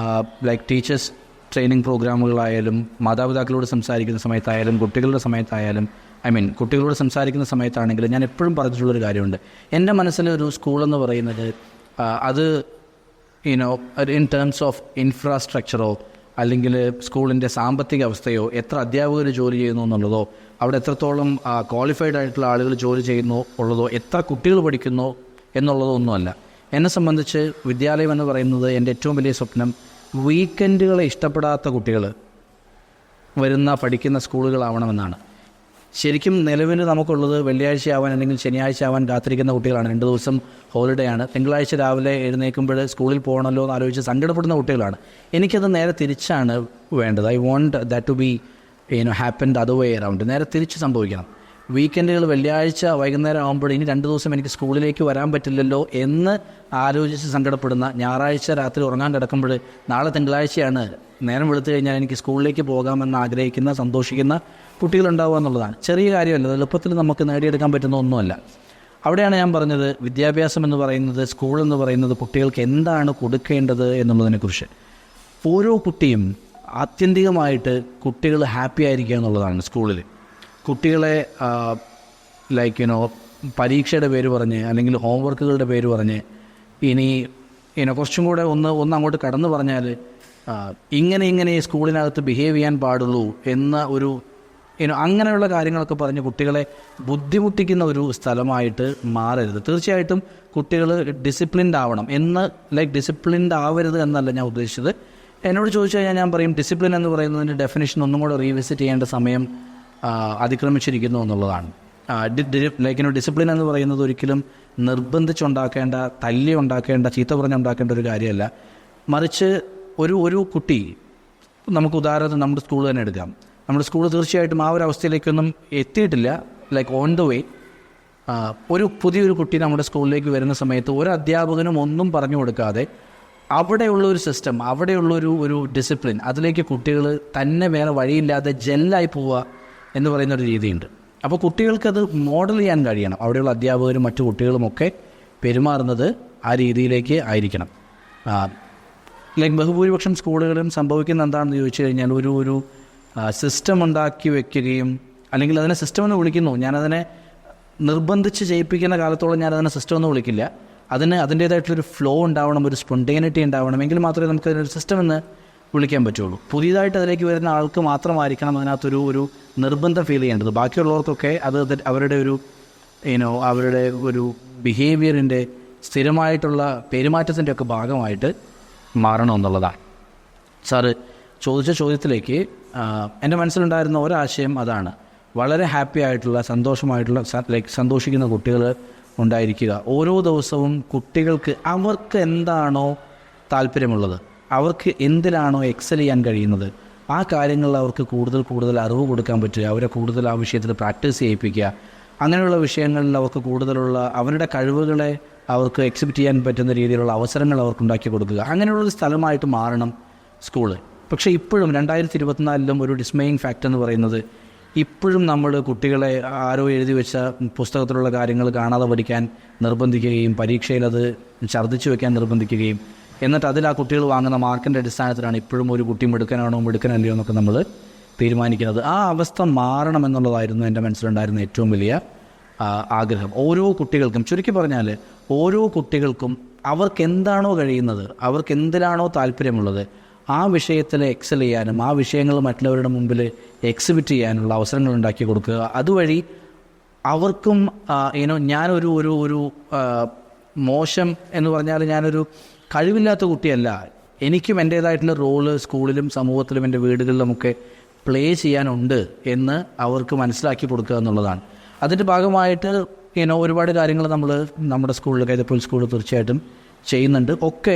ടീച്ചേഴ്സ് ട്രെയിനിങ് പ്രോഗ്രാമുകളായാലും, മാതാപിതാക്കളോട് സംസാരിക്കുന്ന സമയത്തായാലും, കുട്ടികളുടെ സമയത്തായാലും, കുട്ടികളോട് സംസാരിക്കുന്ന സമയത്താണെങ്കിലും ഞാൻ എപ്പോഴും പറഞ്ഞിട്ടുള്ളൊരു കാര്യമുണ്ട്. എൻ്റെ മനസ്സിലൊരു സ്കൂളെന്ന് പറയുന്നത് അത് ഇൻ ടേംസ് ഓഫ് ഇൻഫ്രാസ്ട്രക്ചറോ അല്ലെങ്കിൽ സ്കൂളിൻ്റെ സാമ്പത്തിക അവസ്ഥയോ, എത്ര അധ്യാപകർ ജോലി ചെയ്യുന്നു എന്നുള്ളതോ, അവിടെ എത്രത്തോളം ക്വാളിഫൈഡ് ആയിട്ടുള്ള ആളുകൾ ജോലി ചെയ്യുന്നു ഉള്ളതോ, എത്ര കുട്ടികൾ പഠിക്കുന്നോ എന്നുള്ളതോ ഒന്നുമല്ല. എന്നെ സംബന്ധിച്ച് വിദ്യാലയം എന്ന് പറയുന്നത് എൻ്റെ ഏറ്റവും വലിയ സ്വപ്നം വീക്കെൻഡുകളെ ഇഷ്ടപ്പെടാത്ത കുട്ടികൾ പഠിക്കുന്ന സ്കൂളുകളാവണമെന്നാണ്. ശരിക്കും നിലവിൽ നമുക്കുള്ളത് വെള്ളിയാഴ്ച ആവാൻ അല്ലെങ്കിൽ ശനിയാഴ്ച ആവാൻ കാത്തിരിക്കുന്ന കുട്ടികളാണ്. 2 ദിവസം ഹോളിഡേ ആണ്. തിങ്കളാഴ്ച രാവിലെ എഴുന്നേൽക്കുമ്പോൾ സ്കൂളിൽ പോകണമല്ലോ എന്ന് ആലോചിച്ച് സങ്കടപ്പെടുന്ന കുട്ടികളാണ്. എനിക്കത് നേരെ തിരിച്ചാണ് വേണ്ടത്. I want that to be happen the other way around. നേരെ തിരിച്ച് സംഭവിക്കണം. വീക്കെൻഡുകൾ വെള്ളിയാഴ്ച വൈകുന്നേരം ആകുമ്പോൾ ഇനി 2 ദിവസം എനിക്ക് സ്കൂളിലേക്ക് വരാൻ പറ്റില്ലല്ലോ എന്ന് ആലോചിച്ച് സങ്കടപ്പെടുന്ന, ഞായറാഴ്ച രാത്രി ഉറങ്ങാൻ കിടക്കുമ്പോൾ നാളെ തിങ്കളാഴ്ചയാണ്, നേരം വെളുത്തു കഴിഞ്ഞാൽ എനിക്ക് സ്കൂളിലേക്ക് പോകാമെന്ന് ആഗ്രഹിക്കുന്ന, സന്തോഷിക്കുന്ന കുട്ടികളുണ്ടാവുക എന്നുള്ളതാണ്. ചെറിയ കാര്യമല്ല, എളുപ്പത്തിൽ നമുക്ക് നേടിയെടുക്കാൻ പറ്റുന്ന ഒന്നുമല്ല. അവിടെയാണ് ഞാൻ പറഞ്ഞത്, വിദ്യാഭ്യാസം എന്ന് പറയുന്നത്, സ്കൂൾ എന്ന് പറയുന്നത് കുട്ടികൾക്ക് എന്താണ് കൊടുക്കേണ്ടത് എന്നുള്ളതിനെക്കുറിച്ച്. ഓരോ കുട്ടിയും ആത്യന്തികമായിട്ട് കുട്ടികൾ ഹാപ്പി ആയിരിക്കുക എന്നുള്ളതാണ് സ്കൂളിൽ. കുട്ടികളെ പരീക്ഷയുടെ പേര് പറഞ്ഞ് അല്ലെങ്കിൽ ഹോംവർക്കുകളുടെ പേര് പറഞ്ഞ് ഇനി കുറച്ചും കൂടെ ഒന്ന് അങ്ങോട്ട് കടന്നു പറഞ്ഞാൽ ഇങ്ങനെ ഈ സ്കൂളിനകത്ത് ബിഹേവ് ചെയ്യാൻ പാടുള്ളൂ എന്ന അങ്ങനെയുള്ള കാര്യങ്ങളൊക്കെ പറഞ്ഞ് കുട്ടികളെ ബുദ്ധിമുട്ടിക്കുന്ന ഒരു സ്ഥലമായിട്ട് മാറരുത്. തീർച്ചയായിട്ടും കുട്ടികൾ ഡിസിപ്ലിൻഡ് ആവണം എന്ന്, ഡിസിപ്ലിൻഡ് ആവരുത് എന്നല്ല ഞാൻ ഉദ്ദേശിച്ചത്. എന്നോട് ചോദിച്ചു കഴിഞ്ഞാൽ ഞാൻ പറയും, ഡിസിപ്ലിൻ എന്ന് പറയുന്നതിൻ്റെ ഡെഫിനിഷൻ ഒന്നും കൂടെ റീവിസിറ്റ് ചെയ്യേണ്ട സമയം അതിക്രമിച്ചിരിക്കുന്നു എന്നുള്ളതാണ്. ഡിസിപ്ലിൻ എന്ന് പറയുന്നത് ഒരിക്കലും നിർബന്ധിച്ചുണ്ടാക്കേണ്ട, തല്ലി ഉണ്ടാക്കേണ്ട, ചീത്ത പറഞ്ഞുണ്ടാക്കേണ്ട ഒരു കാര്യമല്ല. മറിച്ച് ഒരു കുട്ടി, നമുക്ക് ഉദാഹരണത്തിന് നമ്മുടെ സ്കൂൾ തന്നെ എടുക്കാം. നമ്മുടെ സ്കൂൾ തീർച്ചയായിട്ടും ആ ഒരു അവസ്ഥയിലേക്കൊന്നും എത്തിയിട്ടില്ല. ഓൺ ദ വേ ഒരു പുതിയൊരു കുട്ടി നമ്മുടെ സ്കൂളിലേക്ക് വരുന്ന സമയത്ത് ഒരു അധ്യാപകനും ഒന്നും പറഞ്ഞു കൊടുക്കാതെ അവിടെയുള്ളൊരു സിസ്റ്റം, അവിടെയുള്ളൊരു ഡിസിപ്ലിൻ, അതിലേക്ക് കുട്ടികൾ തന്നെ വേറെ വഴിയില്ലാതെ ജെല്ലായി പോവുക എന്ന് പറയുന്നൊരു രീതിയുണ്ട്. അപ്പോൾ കുട്ടികൾക്കത് മോഡൽ ചെയ്യാൻ കഴിയണം. അവിടെയുള്ള അധ്യാപകരും മറ്റു കുട്ടികളുമൊക്കെ പെരുമാറുന്നത് ആ രീതിയിലേക്ക് ആയിരിക്കണം. ബഹുഭൂരിപക്ഷം സ്കൂളുകളും സംഭവിക്കുന്ന എന്താണെന്ന് ചോദിച്ചു കഴിഞ്ഞാൽ ഒരു സിസ്റ്റം ഉണ്ടാക്കി വെക്കുകയും, അല്ലെങ്കിൽ അതിനെ സിസ്റ്റം എന്ന് വിളിക്കുന്നു. ഞാനതിനെ നിർബന്ധിച്ച് ചെയ്യിപ്പിക്കുന്ന കാലത്തോളം ഞാനതിനെ സിസ്റ്റം എന്ന് വിളിക്കില്ല. അതിൻ്റേതായിട്ടുള്ളൊരു ഫ്ലോ ഉണ്ടാവണം, ഒരു സ്പോണ്ടേനിറ്റി ഉണ്ടാവണം, എങ്കിൽ മാത്രമേ നമുക്ക് അതിനൊരു സിസ്റ്റം എന്ന് വിളിക്കാൻ പറ്റുള്ളൂ. പുതിയതായിട്ട് അതിലേക്ക് വരുന്ന ആൾക്ക് മാത്രമായിരിക്കണം അതിനകത്തൊരു നിർബന്ധം ഫീൽ ചെയ്യേണ്ടത്. ബാക്കിയുള്ളവർക്കൊക്കെ അത് അവരുടെ അവരുടെ ഒരു ബിഹേവിയറിൻ്റെ, സ്ഥിരമായിട്ടുള്ള പെരുമാറ്റത്തിൻ്റെ ഒക്കെ ഭാഗമായിട്ട് മാറണമെന്നുള്ളതാണ്. സാറ് ചോദിച്ച ചോദ്യത്തിലേക്ക് എൻ്റെ മനസ്സിലുണ്ടായിരുന്ന ഒരാശയം അതാണ്. വളരെ ഹാപ്പി ആയിട്ടുള്ള, സന്തോഷമായിട്ടുള്ള, സന്തോഷിക്കുന്ന കുട്ടികൾ ഉണ്ടായിരിക്കുക. ഓരോ ദിവസവും കുട്ടികൾക്ക് അവർക്ക് എന്താണോ താല്പര്യമുള്ളത്, അവർക്ക് എന്തിലാണോ എക്സൽ ചെയ്യാൻ കഴിയുന്നത്, ആ കാര്യങ്ങളിൽ അവർക്ക് കൂടുതൽ അറിവ് കൊടുക്കാൻ പറ്റുക, അവരെ കൂടുതൽ ആ വിഷയത്തിൽ പ്രാക്ടീസ് ചെയ്യിപ്പിക്കുക. അങ്ങനെയുള്ള വിഷയങ്ങളിൽ അവർക്ക് കൂടുതലുള്ള അവരുടെ കഴിവുകളെ അവർക്ക് എക്സിബിറ്റ് ചെയ്യാൻ പറ്റുന്ന രീതിയിലുള്ള അവസരങ്ങൾ അവർക്ക് ഉണ്ടാക്കി കൊടുക്കുക. അങ്ങനെയുള്ളൊരു സ്ഥലമായിട്ട് മാറണം സ്കൂള്. പക്ഷേ ഇപ്പോഴും 2024 ഒരു ഡിസ്മേയിങ് ഫാക്റ്റ് എന്ന് പറയുന്നത്, ഇപ്പോഴും നമ്മൾ കുട്ടികളെ ആരോ എഴുതി വെച്ച പുസ്തകത്തിലുള്ള കാര്യങ്ങൾ കാണാതെ പഠിക്കാൻ നിർബന്ധിക്കുകയും, പരീക്ഷയിൽ അത് ഛർദ്ദിച്ചു വയ്ക്കാൻ നിർബന്ധിക്കുകയും, എന്നിട്ട് അതിൽ ആ കുട്ടികൾ വാങ്ങുന്ന മാർക്കിൻ്റെ അടിസ്ഥാനത്തിലാണ് ഇപ്പോഴും ഒരു കുട്ടി മിടുക്കനാണോ മിടുക്കനല്ലയോ എന്നൊക്കെ നമ്മൾ തീരുമാനിക്കുന്നത്. ആ അവസ്ഥ മാറണമെന്നുള്ളതായിരുന്നു എൻ്റെ മനസ്സിലുണ്ടായിരുന്ന ഏറ്റവും വലിയ ആഗ്രഹം. ഓരോ കുട്ടികൾക്കും, ചുരുക്കി പറഞ്ഞാൽ ഓരോ കുട്ടികൾക്കും അവർക്ക് എന്താണോ കഴിയുന്നത്, അവർക്ക് എന്തിലാണോ താല്പര്യമുള്ളത്, ആ വിഷയത്തിൽ എക്സൽ ചെയ്യാനും ആ വിഷയങ്ങൾ മറ്റുള്ളവരുടെ മുമ്പിൽ എക്സിബിറ്റ് ചെയ്യാനുള്ള അവസരങ്ങൾ ഉണ്ടാക്കി കൊടുക്കുക. അതുവഴി അവർക്കും ഞാനൊരു മോശം എന്ന് പറഞ്ഞാൽ ഞാനൊരു കഴിവില്ലാത്ത കുട്ടിയല്ല, എനിക്കും എൻ്റേതായിട്ടുള്ള റോള് സ്കൂളിലും സമൂഹത്തിലും എൻ്റെ വീടുകളിലുമൊക്കെ പ്ലേ ചെയ്യാനുണ്ട് എന്ന് അവർക്ക് മനസ്സിലാക്കി കൊടുക്കുക എന്നുള്ളതാണ്. അതിൻ്റെ ഭാഗമായിട്ട് ഒരുപാട് കാര്യങ്ങൾ നമ്മൾ നമ്മുടെ സ്കൂളിൽ, കൈതപ്പൊയിൽ സ്കൂളിൽ തീർച്ചയായിട്ടും ചെയ്യുന്നുണ്ട്. ഒക്കെ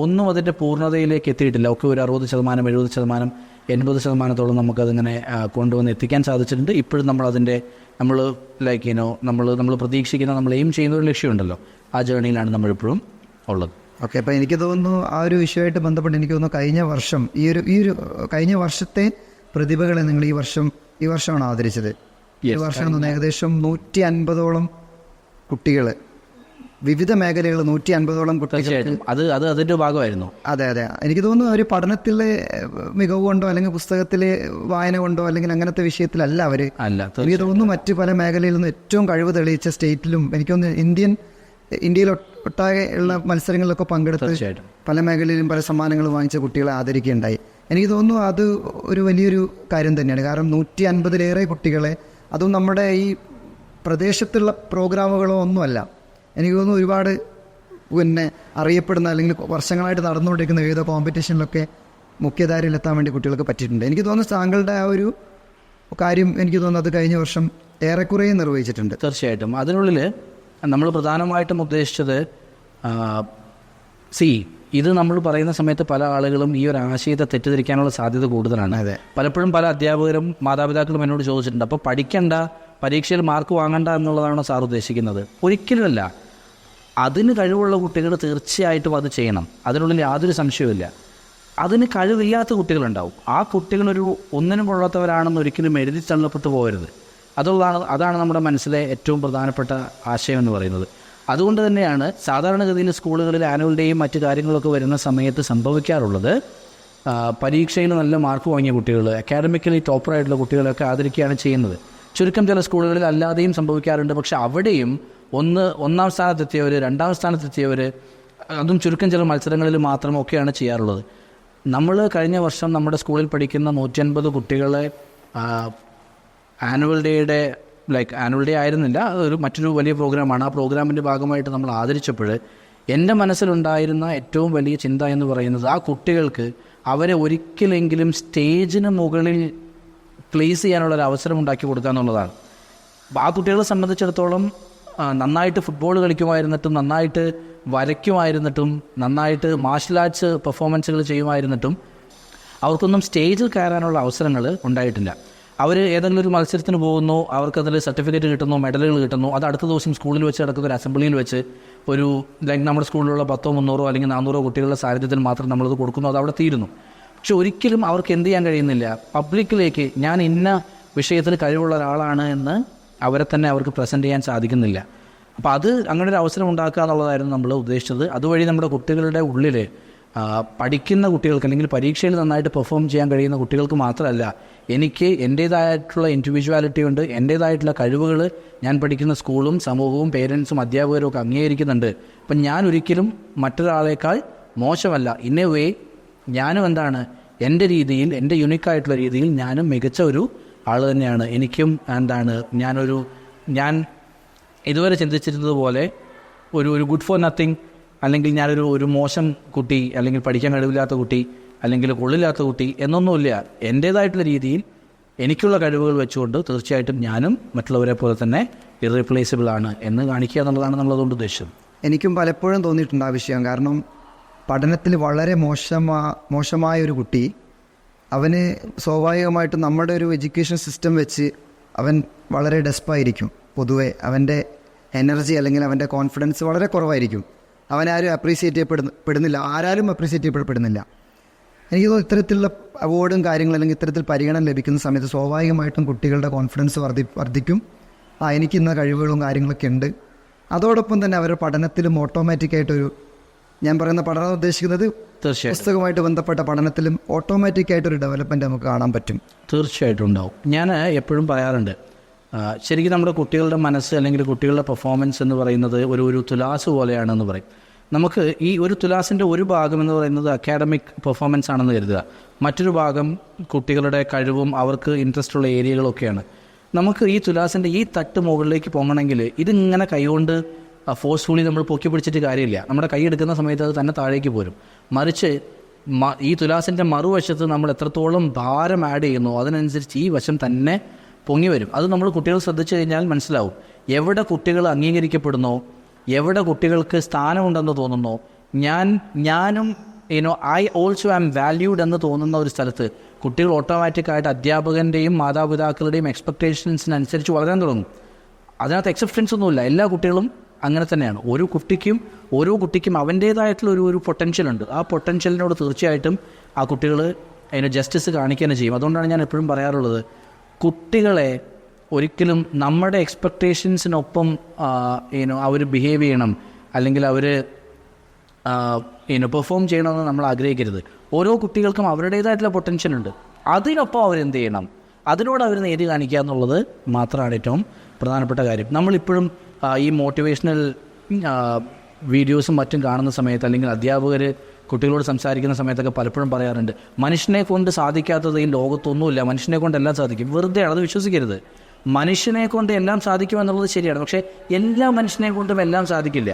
ഒന്നും അതിൻ്റെ പൂർണ്ണതയിലേക്ക് എത്തിയിട്ടില്ല. ഒക്കെ ഒരു 60%, 70%, 80% നമുക്കതിങ്ങനെ കൊണ്ടുവന്ന് എത്തിക്കാൻ സാധിച്ചിട്ടുണ്ട്. ഇപ്പോഴും നമ്മൾ പ്രതീക്ഷിക്കുന്ന, നമ്മൾ എയിം ചെയ്യുന്ന ഒരു ലക്ഷ്യമുണ്ടല്ലോ, ആ ജേർണിയിലാണ് നമ്മളിപ്പോഴും ഉള്ളത്. ഓക്കെ, അപ്പോൾ എനിക്ക് തോന്നുന്നു ആ ഒരു വിഷയമായിട്ട് ബന്ധപ്പെട്ട് എനിക്ക് തോന്നുന്നു കഴിഞ്ഞ വർഷം കഴിഞ്ഞ വർഷത്തെ പ്രതിഭകളെ നിങ്ങൾ ഈ വർഷമാണ് ആദരിച്ചത്. ഈ വർഷം ഏകദേശം 150ഓളം കുട്ടികൾ, വിവിധ മേഖലകൾ 150ഓളം കുട്ടികൾ, അത് അതിൻ്റെ ഭാഗമായിരുന്നു. അതെ, എനിക്ക് തോന്നുന്നു ഒരു പഠനത്തിലെ മികവ് കൊണ്ടോ അല്ലെങ്കിൽ പുസ്തകത്തിലെ വായന കൊണ്ടോ അല്ലെങ്കിൽ അങ്ങനത്തെ വിഷയത്തിലല്ല അവർ. എനിക്ക് തോന്നുന്നു മറ്റ് പല മേഖലയിൽ നിന്നും ഏറ്റവും കഴിവ് തെളിയിച്ച സ്റ്റേറ്റിലും, എനിക്ക് തോന്നുന്നു ഇന്ത്യയിൽ ഒട്ടാകെ ഉള്ള മത്സരങ്ങളിലൊക്കെ പങ്കെടുത്ത് പല മേഖലയിലും പല സമ്മാനങ്ങളും വാങ്ങിച്ച കുട്ടികളെ ആദരിക്കുകയുണ്ടായി. എനിക്ക് തോന്നുന്നു അത് ഒരു വലിയൊരു കാര്യം തന്നെയാണ്. കാരണം 150-ലേറെ കുട്ടികളെ, അതും നമ്മുടെ ഈ പ്രദേശത്തുള്ള പ്രോഗ്രാമുകളോ ഒന്നുമല്ല, എനിക്ക് തോന്നുന്നു ഒരുപാട് അറിയപ്പെടുന്ന അല്ലെങ്കിൽ വർഷങ്ങളായിട്ട് നടന്നുകൊണ്ടിരിക്കുന്ന വിവിധ കോമ്പറ്റീഷനിലൊക്കെ മുഖ്യധാരയിലെത്താൻ വേണ്ടി കുട്ടികൾക്ക് പറ്റിയിട്ടുണ്ട്. എനിക്ക് തോന്നുന്നു താങ്കളുടെ ആ ഒരു കാര്യം, എനിക്ക് തോന്നുന്നു അത് കഴിഞ്ഞ വർഷം ഏറെക്കുറെ നിർവഹിച്ചിട്ടുണ്ട്. തീർച്ചയായിട്ടും. അതിനുള്ളിൽ നമ്മൾ പ്രധാനമായിട്ടും ഉദ്ദേശിച്ചത്, ഇത് നമ്മൾ പറയുന്ന സമയത്ത് പല ആളുകളും ഈ ഒരു ആശയത്തെ തെറ്റിദ്ധരിക്കാനുള്ള സാധ്യത കൂടുതലാണ്. അതെ, പലപ്പോഴും പല അധ്യാപകരും മാതാപിതാക്കളും എന്നോട് ചോദിച്ചിട്ടുണ്ട്, അപ്പോൾ പഠിക്കണ്ട, പരീക്ഷയിൽ മാർക്ക് വാങ്ങണ്ട എന്നുള്ളതാണോ സാർ ഉദ്ദേശിക്കുന്നത്? ഒരിക്കലുമല്ല. അതിന് കഴിവുള്ള കുട്ടികൾ തീർച്ചയായിട്ടും അത് ചെയ്യണം, അതിനുള്ളിൽ യാതൊരു സംശയവുമില്ല. അതിന് കഴിവില്ലാത്ത കുട്ടികളുണ്ടാവും. ആ കുട്ടികളൊരു ഒന്നിനും കൊള്ളാത്തവരാണെന്ന് ഒരിക്കലും എഴുതി തള്ളപ്പെട്ടു പോകരുത്. അതാണ് നമ്മുടെ മനസ്സിലെ ഏറ്റവും പ്രധാനപ്പെട്ട ആശയം എന്ന് പറയുന്നത്. അതുകൊണ്ട് തന്നെയാണ് സാധാരണഗതിയിൽ സ്കൂളുകളിൽ ആനുവൽ ഡേയും മറ്റു കാര്യങ്ങളൊക്കെ വരുന്ന സമയത്ത് സംഭവിക്കാറുള്ളത്, പരീക്ഷയിൽ നല്ല മാർക്ക് വാങ്ങിയ കുട്ടികൾ, അക്കാഡമിക്കലി ടോപ്പറായിട്ടുള്ള കുട്ടികളൊക്കെ ആദരിക്കുകയാണ് ചെയ്യുന്നത്. ചുരുക്കം ചില സ്കൂളുകളിൽ അല്ലാതെയും സംഭവിക്കാറുണ്ട്. പക്ഷെ അവിടെയും ഒന്നാം സ്ഥാനത്തെത്തിയവർ, രണ്ടാം സ്ഥാനത്തെത്തിയവർ, അതും ചുരുക്കം ചില മത്സരങ്ങളിൽ മാത്രമൊക്കെയാണ് ചെയ്യാറുള്ളത്. നമ്മൾ കഴിഞ്ഞ വർഷം നമ്മുടെ സ്കൂളിൽ പഠിക്കുന്ന 150 കുട്ടികളെ ആനുവൽ ഡേ ആയിരുന്നില്ല, അതൊരു മറ്റൊരു വലിയ പ്രോഗ്രാമാണ്. ആ പ്രോഗ്രാമിൻ്റെ ഭാഗമായിട്ട് നമ്മൾ ആദരിച്ചപ്പോൾ എൻ്റെ മനസ്സിലുണ്ടായിരുന്ന ഏറ്റവും വലിയ ചിന്ത എന്ന് പറയുന്നത്, ആ കുട്ടികൾക്ക് അവരെ ഒരിക്കലെങ്കിലും സ്റ്റേജിന് മുകളിൽ പ്ലേസ് ചെയ്യാനുള്ളൊരു അവസരം ഉണ്ടാക്കി കൊടുക്കുക എന്നുള്ളതാണ്. ആ കുട്ടികളെ സംബന്ധിച്ചിടത്തോളം നന്നായിട്ട് ഫുട്ബോൾ കളിക്കുമായിരുന്നിട്ടും, നന്നായിട്ട് വരയ്ക്കുമായിരുന്നിട്ടും, നന്നായിട്ട് മാർഷൽ ആർട്സ് പെർഫോമൻസുകൾ ചെയ്യുമായിരുന്നിട്ടും അവർക്കൊന്നും സ്റ്റേജിൽ കയറാനുള്ള അവസരങ്ങൾ ഉണ്ടായിട്ടില്ല. അവർ ഏതെങ്കിലും ഒരു മത്സരത്തിന് പോകുന്നു, അവർക്കതിൽ സർട്ടിഫിക്കറ്റ് കിട്ടുന്നു, മെഡലുകൾ കിട്ടുന്നു, അത് അടുത്ത ദിവസം സ്കൂളിൽ വെച്ച് നടക്കുന്ന ഒരു അസംബ്ലിയിൽ വെച്ച് ഒരു നമ്മുടെ സ്കൂളിലുള്ള 100 300 അല്ലെങ്കിൽ 400 കുട്ടികളുടെ സാന്നിധ്യത്തിൽ മാത്രം നമ്മളത് കൊടുക്കുന്നു, അത് അവിടെ തീരുന്നു. പക്ഷെ ഒരിക്കലും അവർക്ക് എന്ത് ചെയ്യാൻ കഴിയുന്നില്ല, പബ്ലിക്കിലേക്ക് ഞാൻ ഇന്ന വിഷയത്തിൽ കഴിവുള്ള ഒരാളാണ് എന്ന് അവരെ തന്നെ അവർക്ക് പ്രസൻറ്റ് ചെയ്യാൻ സാധിക്കുന്നില്ല. അപ്പോൾ അത് അങ്ങനെ ഒരു അവസരം ഉണ്ടാക്കുക എന്നുള്ളതായിരുന്നു നമ്മൾ ഉദ്ദേശിച്ചത്. അതുവഴി നമ്മുടെ കുട്ടികളുടെ ഉള്ളിൽ പഠിക്കുന്ന കുട്ടികൾക്ക് അല്ലെങ്കിൽ പരീക്ഷയിൽ നന്നായിട്ട് പെർഫോം ചെയ്യാൻ കഴിയുന്ന കുട്ടികൾക്ക് മാത്രമല്ല, എനിക്ക് എൻ്റേതായിട്ടുള്ള ഇൻഡിവിജ്വാലിറ്റി ഉണ്ട്, എൻ്റേതായിട്ടുള്ള കഴിവുകൾ ഞാൻ പഠിക്കുന്ന സ്കൂളും സമൂഹവും പേരൻസും അധ്യാപകരും ഒക്കെ അംഗീകരിക്കുന്നുണ്ട്. അപ്പം ഞാൻ ഒരിക്കലും മറ്റൊരാളേക്കാൾ മോശമല്ല. ഇൻ എ വേ ഞാനും എന്താണ്, എൻ്റെ രീതിയിൽ, എൻ്റെ യുണീക്കായിട്ടുള്ള രീതിയിൽ ഞാനും മികച്ച ഒരു ആൾ തന്നെയാണ്. എനിക്കും എന്താണ്, ഞാൻ ഇതുവരെ ചിന്തിച്ചിരുന്നത് പോലെ ഒരു ഗുഡ് ഫോർ നത്തിങ്, അല്ലെങ്കിൽ ഞാനൊരു മോശം കുട്ടി, അല്ലെങ്കിൽ പഠിക്കാൻ കഴിവില്ലാത്ത കുട്ടി, അല്ലെങ്കിൽ കൊള്ളില്ലാത്ത കുട്ടി എന്നൊന്നുമില്ല. എൻ്റേതായിട്ടുള്ള രീതിയിൽ എനിക്കുള്ള കഴിവുകൾ വെച്ചുകൊണ്ട് തീർച്ചയായിട്ടും ഞാനും മറ്റുള്ളവരെ പോലെ തന്നെ ഇറീപ്ലേസിബിൾ ആണ് എന്ന് കാണിക്കുക എന്നുള്ളതാണ് നമ്മളതുകൊണ്ട് ഉദ്ദേശിച്ചത്. എനിക്കും പലപ്പോഴും തോന്നിയിട്ടുണ്ട് ആ വിഷയം. കാരണം പഠനത്തിൽ വളരെ മോശമായ ഒരു കുട്ടി, അവന് സ്വാഭാവികമായിട്ടും നമ്മുടെ ഒരു എഡ്യൂക്കേഷൻ സിസ്റ്റം വെച്ച് അവൻ വളരെ ഡെസ്പായിരിക്കും. പൊതുവെ അവൻ്റെ എനർജി അല്ലെങ്കിൽ അവൻ്റെ കോൺഫിഡൻസ് വളരെ കുറവായിരിക്കും. അവനാരും അപ്രീസിയേറ്റ് ചെയ്യപ്പെടുന്നില്ല, ആരാലും അപ്രീസിയേറ്റ് ചെയ്യപ്പെടുന്നില്ല. എനിക്ക് തോന്നുന്നു ഇത്തരത്തിലുള്ള അവാർഡും കാര്യങ്ങളും അല്ലെങ്കിൽ ഇത്തരത്തിൽ പരിഗണന ലഭിക്കുന്ന സമയത്ത് സ്വാഭാവികമായിട്ടും കുട്ടികളുടെ കോൺഫിഡൻസ് വർദ്ധിക്കും. എനിക്ക് ഇന്ന കഴിവുകളും കാര്യങ്ങളൊക്കെ ഉണ്ട്. അതോടൊപ്പം തന്നെ അവരുടെ പഠനത്തിലും ഓട്ടോമാറ്റിക്കായിട്ടൊരു, ഞാൻ പറയുന്ന പഠനം ഉദ്ദേശിക്കുന്നത് പുസ്തകമായിട്ട് ബന്ധപ്പെട്ട പഠനത്തിലും ഓട്ടോമാറ്റിക്കായിട്ടൊരു ഡെവലപ്മെൻറ്റ് നമുക്ക് കാണാൻ പറ്റും. തീർച്ചയായിട്ടും ഉണ്ടാവും. ഞാൻ എപ്പോഴും പറയാറുണ്ട്, ശരിക്കും നമ്മുടെ കുട്ടികളുടെ മനസ്സ് അല്ലെങ്കിൽ കുട്ടികളുടെ പെർഫോമൻസ് എന്ന് പറയുന്നത് ഒരു തുലാസ് പോലെയാണെന്ന് പറയും. നമുക്ക് ഈ ഒരു തുലാസിൻ്റെ ഒരു ഭാഗം എന്ന് പറയുന്നത് അക്കാഡമിക് പെർഫോമൻസ് ആണെന്ന് കരുതുക, മറ്റൊരു ഭാഗം കുട്ടികളുടെ കഴിവും അവർക്ക് ഇൻട്രസ്റ്റ് ഉള്ള ഏരിയകളൊക്കെയാണ്. നമുക്ക് ഈ തുലാസിൻ്റെ ഈ തട്ട് മുകളിലേക്ക് പോകണമെങ്കിൽ ഇതിങ്ങനെ കൈകൊണ്ട് ഫോഴ്സ്ഫുള്ളി നമ്മൾ പൊക്കി പിടിച്ചിട്ട് കാര്യമില്ല. നമ്മുടെ കൈ എടുക്കുന്ന സമയത്ത് അത് തന്നെ താഴേക്ക് പോരും. മറിച്ച് ഈ തുലാസിൻ്റെ മറുവശത്ത് നമ്മൾ എത്രത്തോളം ഭാരം ആഡ് ചെയ്യുന്നു അതിനനുസരിച്ച് ഈ വശം തന്നെ പൊങ്ങി വരും. അത് നമ്മൾ കുട്ടികൾ ശ്രദ്ധിച്ചു കഴിഞ്ഞാൽ മനസ്സിലാവും. എവിടെ കുട്ടികൾ അംഗീകരിക്കപ്പെടുന്നോ, എവിടെ കുട്ടികൾക്ക് സ്ഥാനമുണ്ടെന്ന് തോന്നുന്നോ, ഞാനും ഐ ഓൾസോ ആം വാല്യൂഡ് എന്ന് തോന്നുന്ന ഒരു സ്ഥലത്ത് കുട്ടികൾ ഓട്ടോമാറ്റിക്കായിട്ട് അധ്യാപകൻ്റെയും മാതാപിതാക്കളുടെയും എക്സ്പെക്റ്റേഷൻസിനനുസരിച്ച് വളരാൻ തുടങ്ങും. അതിനകത്ത് എക്സെപ്ഷൻസ് ഒന്നുമില്ല, എല്ലാ കുട്ടികളും അങ്ങനെ തന്നെയാണ്. ഓരോ കുട്ടിക്കും അവൻ്റേതായിട്ടുള്ള ഒരു പൊട്ടൻഷ്യൽ ഉണ്ട്. ആ പൊട്ടൻഷ്യലിനോട് തീർച്ചയായിട്ടും ആ കുട്ടികൾ ജസ്റ്റിസ് കാണിക്കുക തന്നെ ചെയ്യും. അതുകൊണ്ടാണ് ഞാൻ എപ്പോഴും പറയാറുള്ളത്, കുട്ടികളെ ഒരിക്കലും നമ്മുടെ എക്സ്പെക്റ്റേഷൻസിനൊപ്പം അവർ ബിഹേവ് ചെയ്യണം, അല്ലെങ്കിൽ അവർ പെർഫോം ചെയ്യണമെന്ന് നമ്മൾ ആഗ്രഹിക്കരുത്. ഓരോ കുട്ടികൾക്കും അവരുടേതായിട്ടുള്ള പൊട്ടൻഷ്യൽ ഉണ്ട്. അതിനൊപ്പം അവരെന്ത് ചെയ്യണം, അതിനോട് അവർ നേടി കാണിക്കുക എന്നുള്ളത് മാത്രമാണ് ഏറ്റവും പ്രധാനപ്പെട്ട കാര്യം. നമ്മളിപ്പോഴും ഈ മോട്ടിവേഷണൽ വീഡിയോസും മറ്റും കാണുന്ന സമയത്ത്, അല്ലെങ്കിൽ അധ്യാപകർ കുട്ടികളോട് സംസാരിക്കുന്ന സമയത്തൊക്കെ പലപ്പോഴും പറയാറുണ്ട്, മനുഷ്യനെ കൊണ്ട് സാധിക്കാത്തത് ഈ ലോകത്തൊന്നുമില്ല, മനുഷ്യനെ കൊണ്ട് എല്ലാം സാധിക്കും. വെറുതെയാണ്, അത് വിശ്വസിക്കരുത്. മനുഷ്യനെ കൊണ്ട് എല്ലാം സാധിക്കുമെന്നുള്ളത് ശരിയാണ്, പക്ഷേ എല്ലാ മനുഷ്യനെ കൊണ്ടും എല്ലാം സാധിക്കില്ല.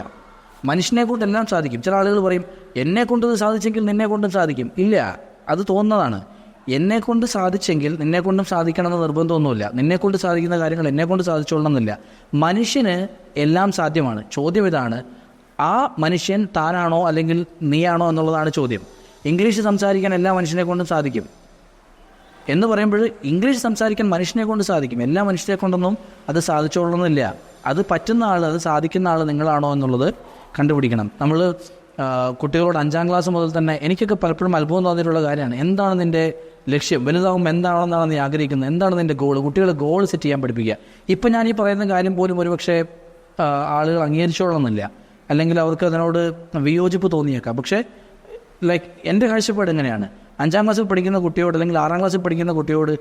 മനുഷ്യനെ കൊണ്ട് എല്ലാം സാധിക്കും. ചില ആളുകൾ പറയും, എന്നെ കൊണ്ട് ഇത് സാധിച്ചെങ്കിൽ നിന്നെ കൊണ്ടും സാധിക്കും. ഇല്ല, അത് തോന്നുന്നതാണ്. എന്നെ കൊണ്ട് സാധിച്ചെങ്കിൽ നിന്നെ കൊണ്ടും സാധിക്കണമെന്ന് നിർബന്ധമൊന്നുമില്ല. നിന്നെ കൊണ്ട് സാധിക്കുന്ന കാര്യങ്ങൾ എന്നെ കൊണ്ട് സാധിച്ചോളണം എന്നില്ല. മനുഷ്യന് എല്ലാം സാധ്യമാണ്. ചോദ്യം ഇതാണ്, ആ മനുഷ്യൻ താനാണോ അല്ലെങ്കിൽ നീയാണോ എന്നുള്ളതാണ് ചോദ്യം. ഇംഗ്ലീഷ് സംസാരിക്കാൻ എല്ലാ മനുഷ്യനെ കൊണ്ടും സാധിക്കും എന്ന് പറയുമ്പോൾ ഇംഗ്ലീഷ് സംസാരിക്കാൻ മനുഷ്യനെ കൊണ്ട് സാധിക്കും. എല്ലാ മനുഷ്യരെ കൊണ്ടൊന്നും അത് സാധിച്ചോളണമെന്നില്ല. അത് പറ്റുന്ന ആൾ, അത് സാധിക്കുന്ന ആൾ നിങ്ങളാണോ എന്നുള്ളത് കണ്ടുപിടിക്കണം. നമ്മൾ കുട്ടികളോട് 5ാം ക്ലാസ് മുതൽ തന്നെ, എനിക്കൊക്കെ പലപ്പോഴും അത്ഭുതം തോന്നിയിട്ടുള്ള കാര്യമാണ്, എന്താണ് നിൻ്റെ ലക്ഷ്യം, വലുതാകുമ്പോൾ എന്താണെന്നാണ് നീ ആഗ്രഹിക്കുന്നത്, എന്താണ് നിൻ്റെ ഗോൾ, കുട്ടികളെ ഗോൾ സെറ്റ് ചെയ്യാൻ പഠിപ്പിക്കുക. ഇപ്പം ഞാൻ ഈ പറയുന്ന കാര്യം പോലും ഒരുപക്ഷെ ആളുകൾ അംഗീകരിച്ചോളണമെന്നില്ല, അല്ലെങ്കിൽ അവർക്ക് അതിനോട് വിയോജിപ്പ് തോന്നിയേക്കാം. പക്ഷേ എൻ്റെ കാഴ്ചപ്പാട് എങ്ങനെയാണ്, 5ാം ക്ലാസ്സിൽ പഠിക്കുന്ന കുട്ടിയോട് അല്ലെങ്കിൽ 6ാം ക്ലാസ്സിൽ പഠിക്കുന്ന കുട്ടിയോട്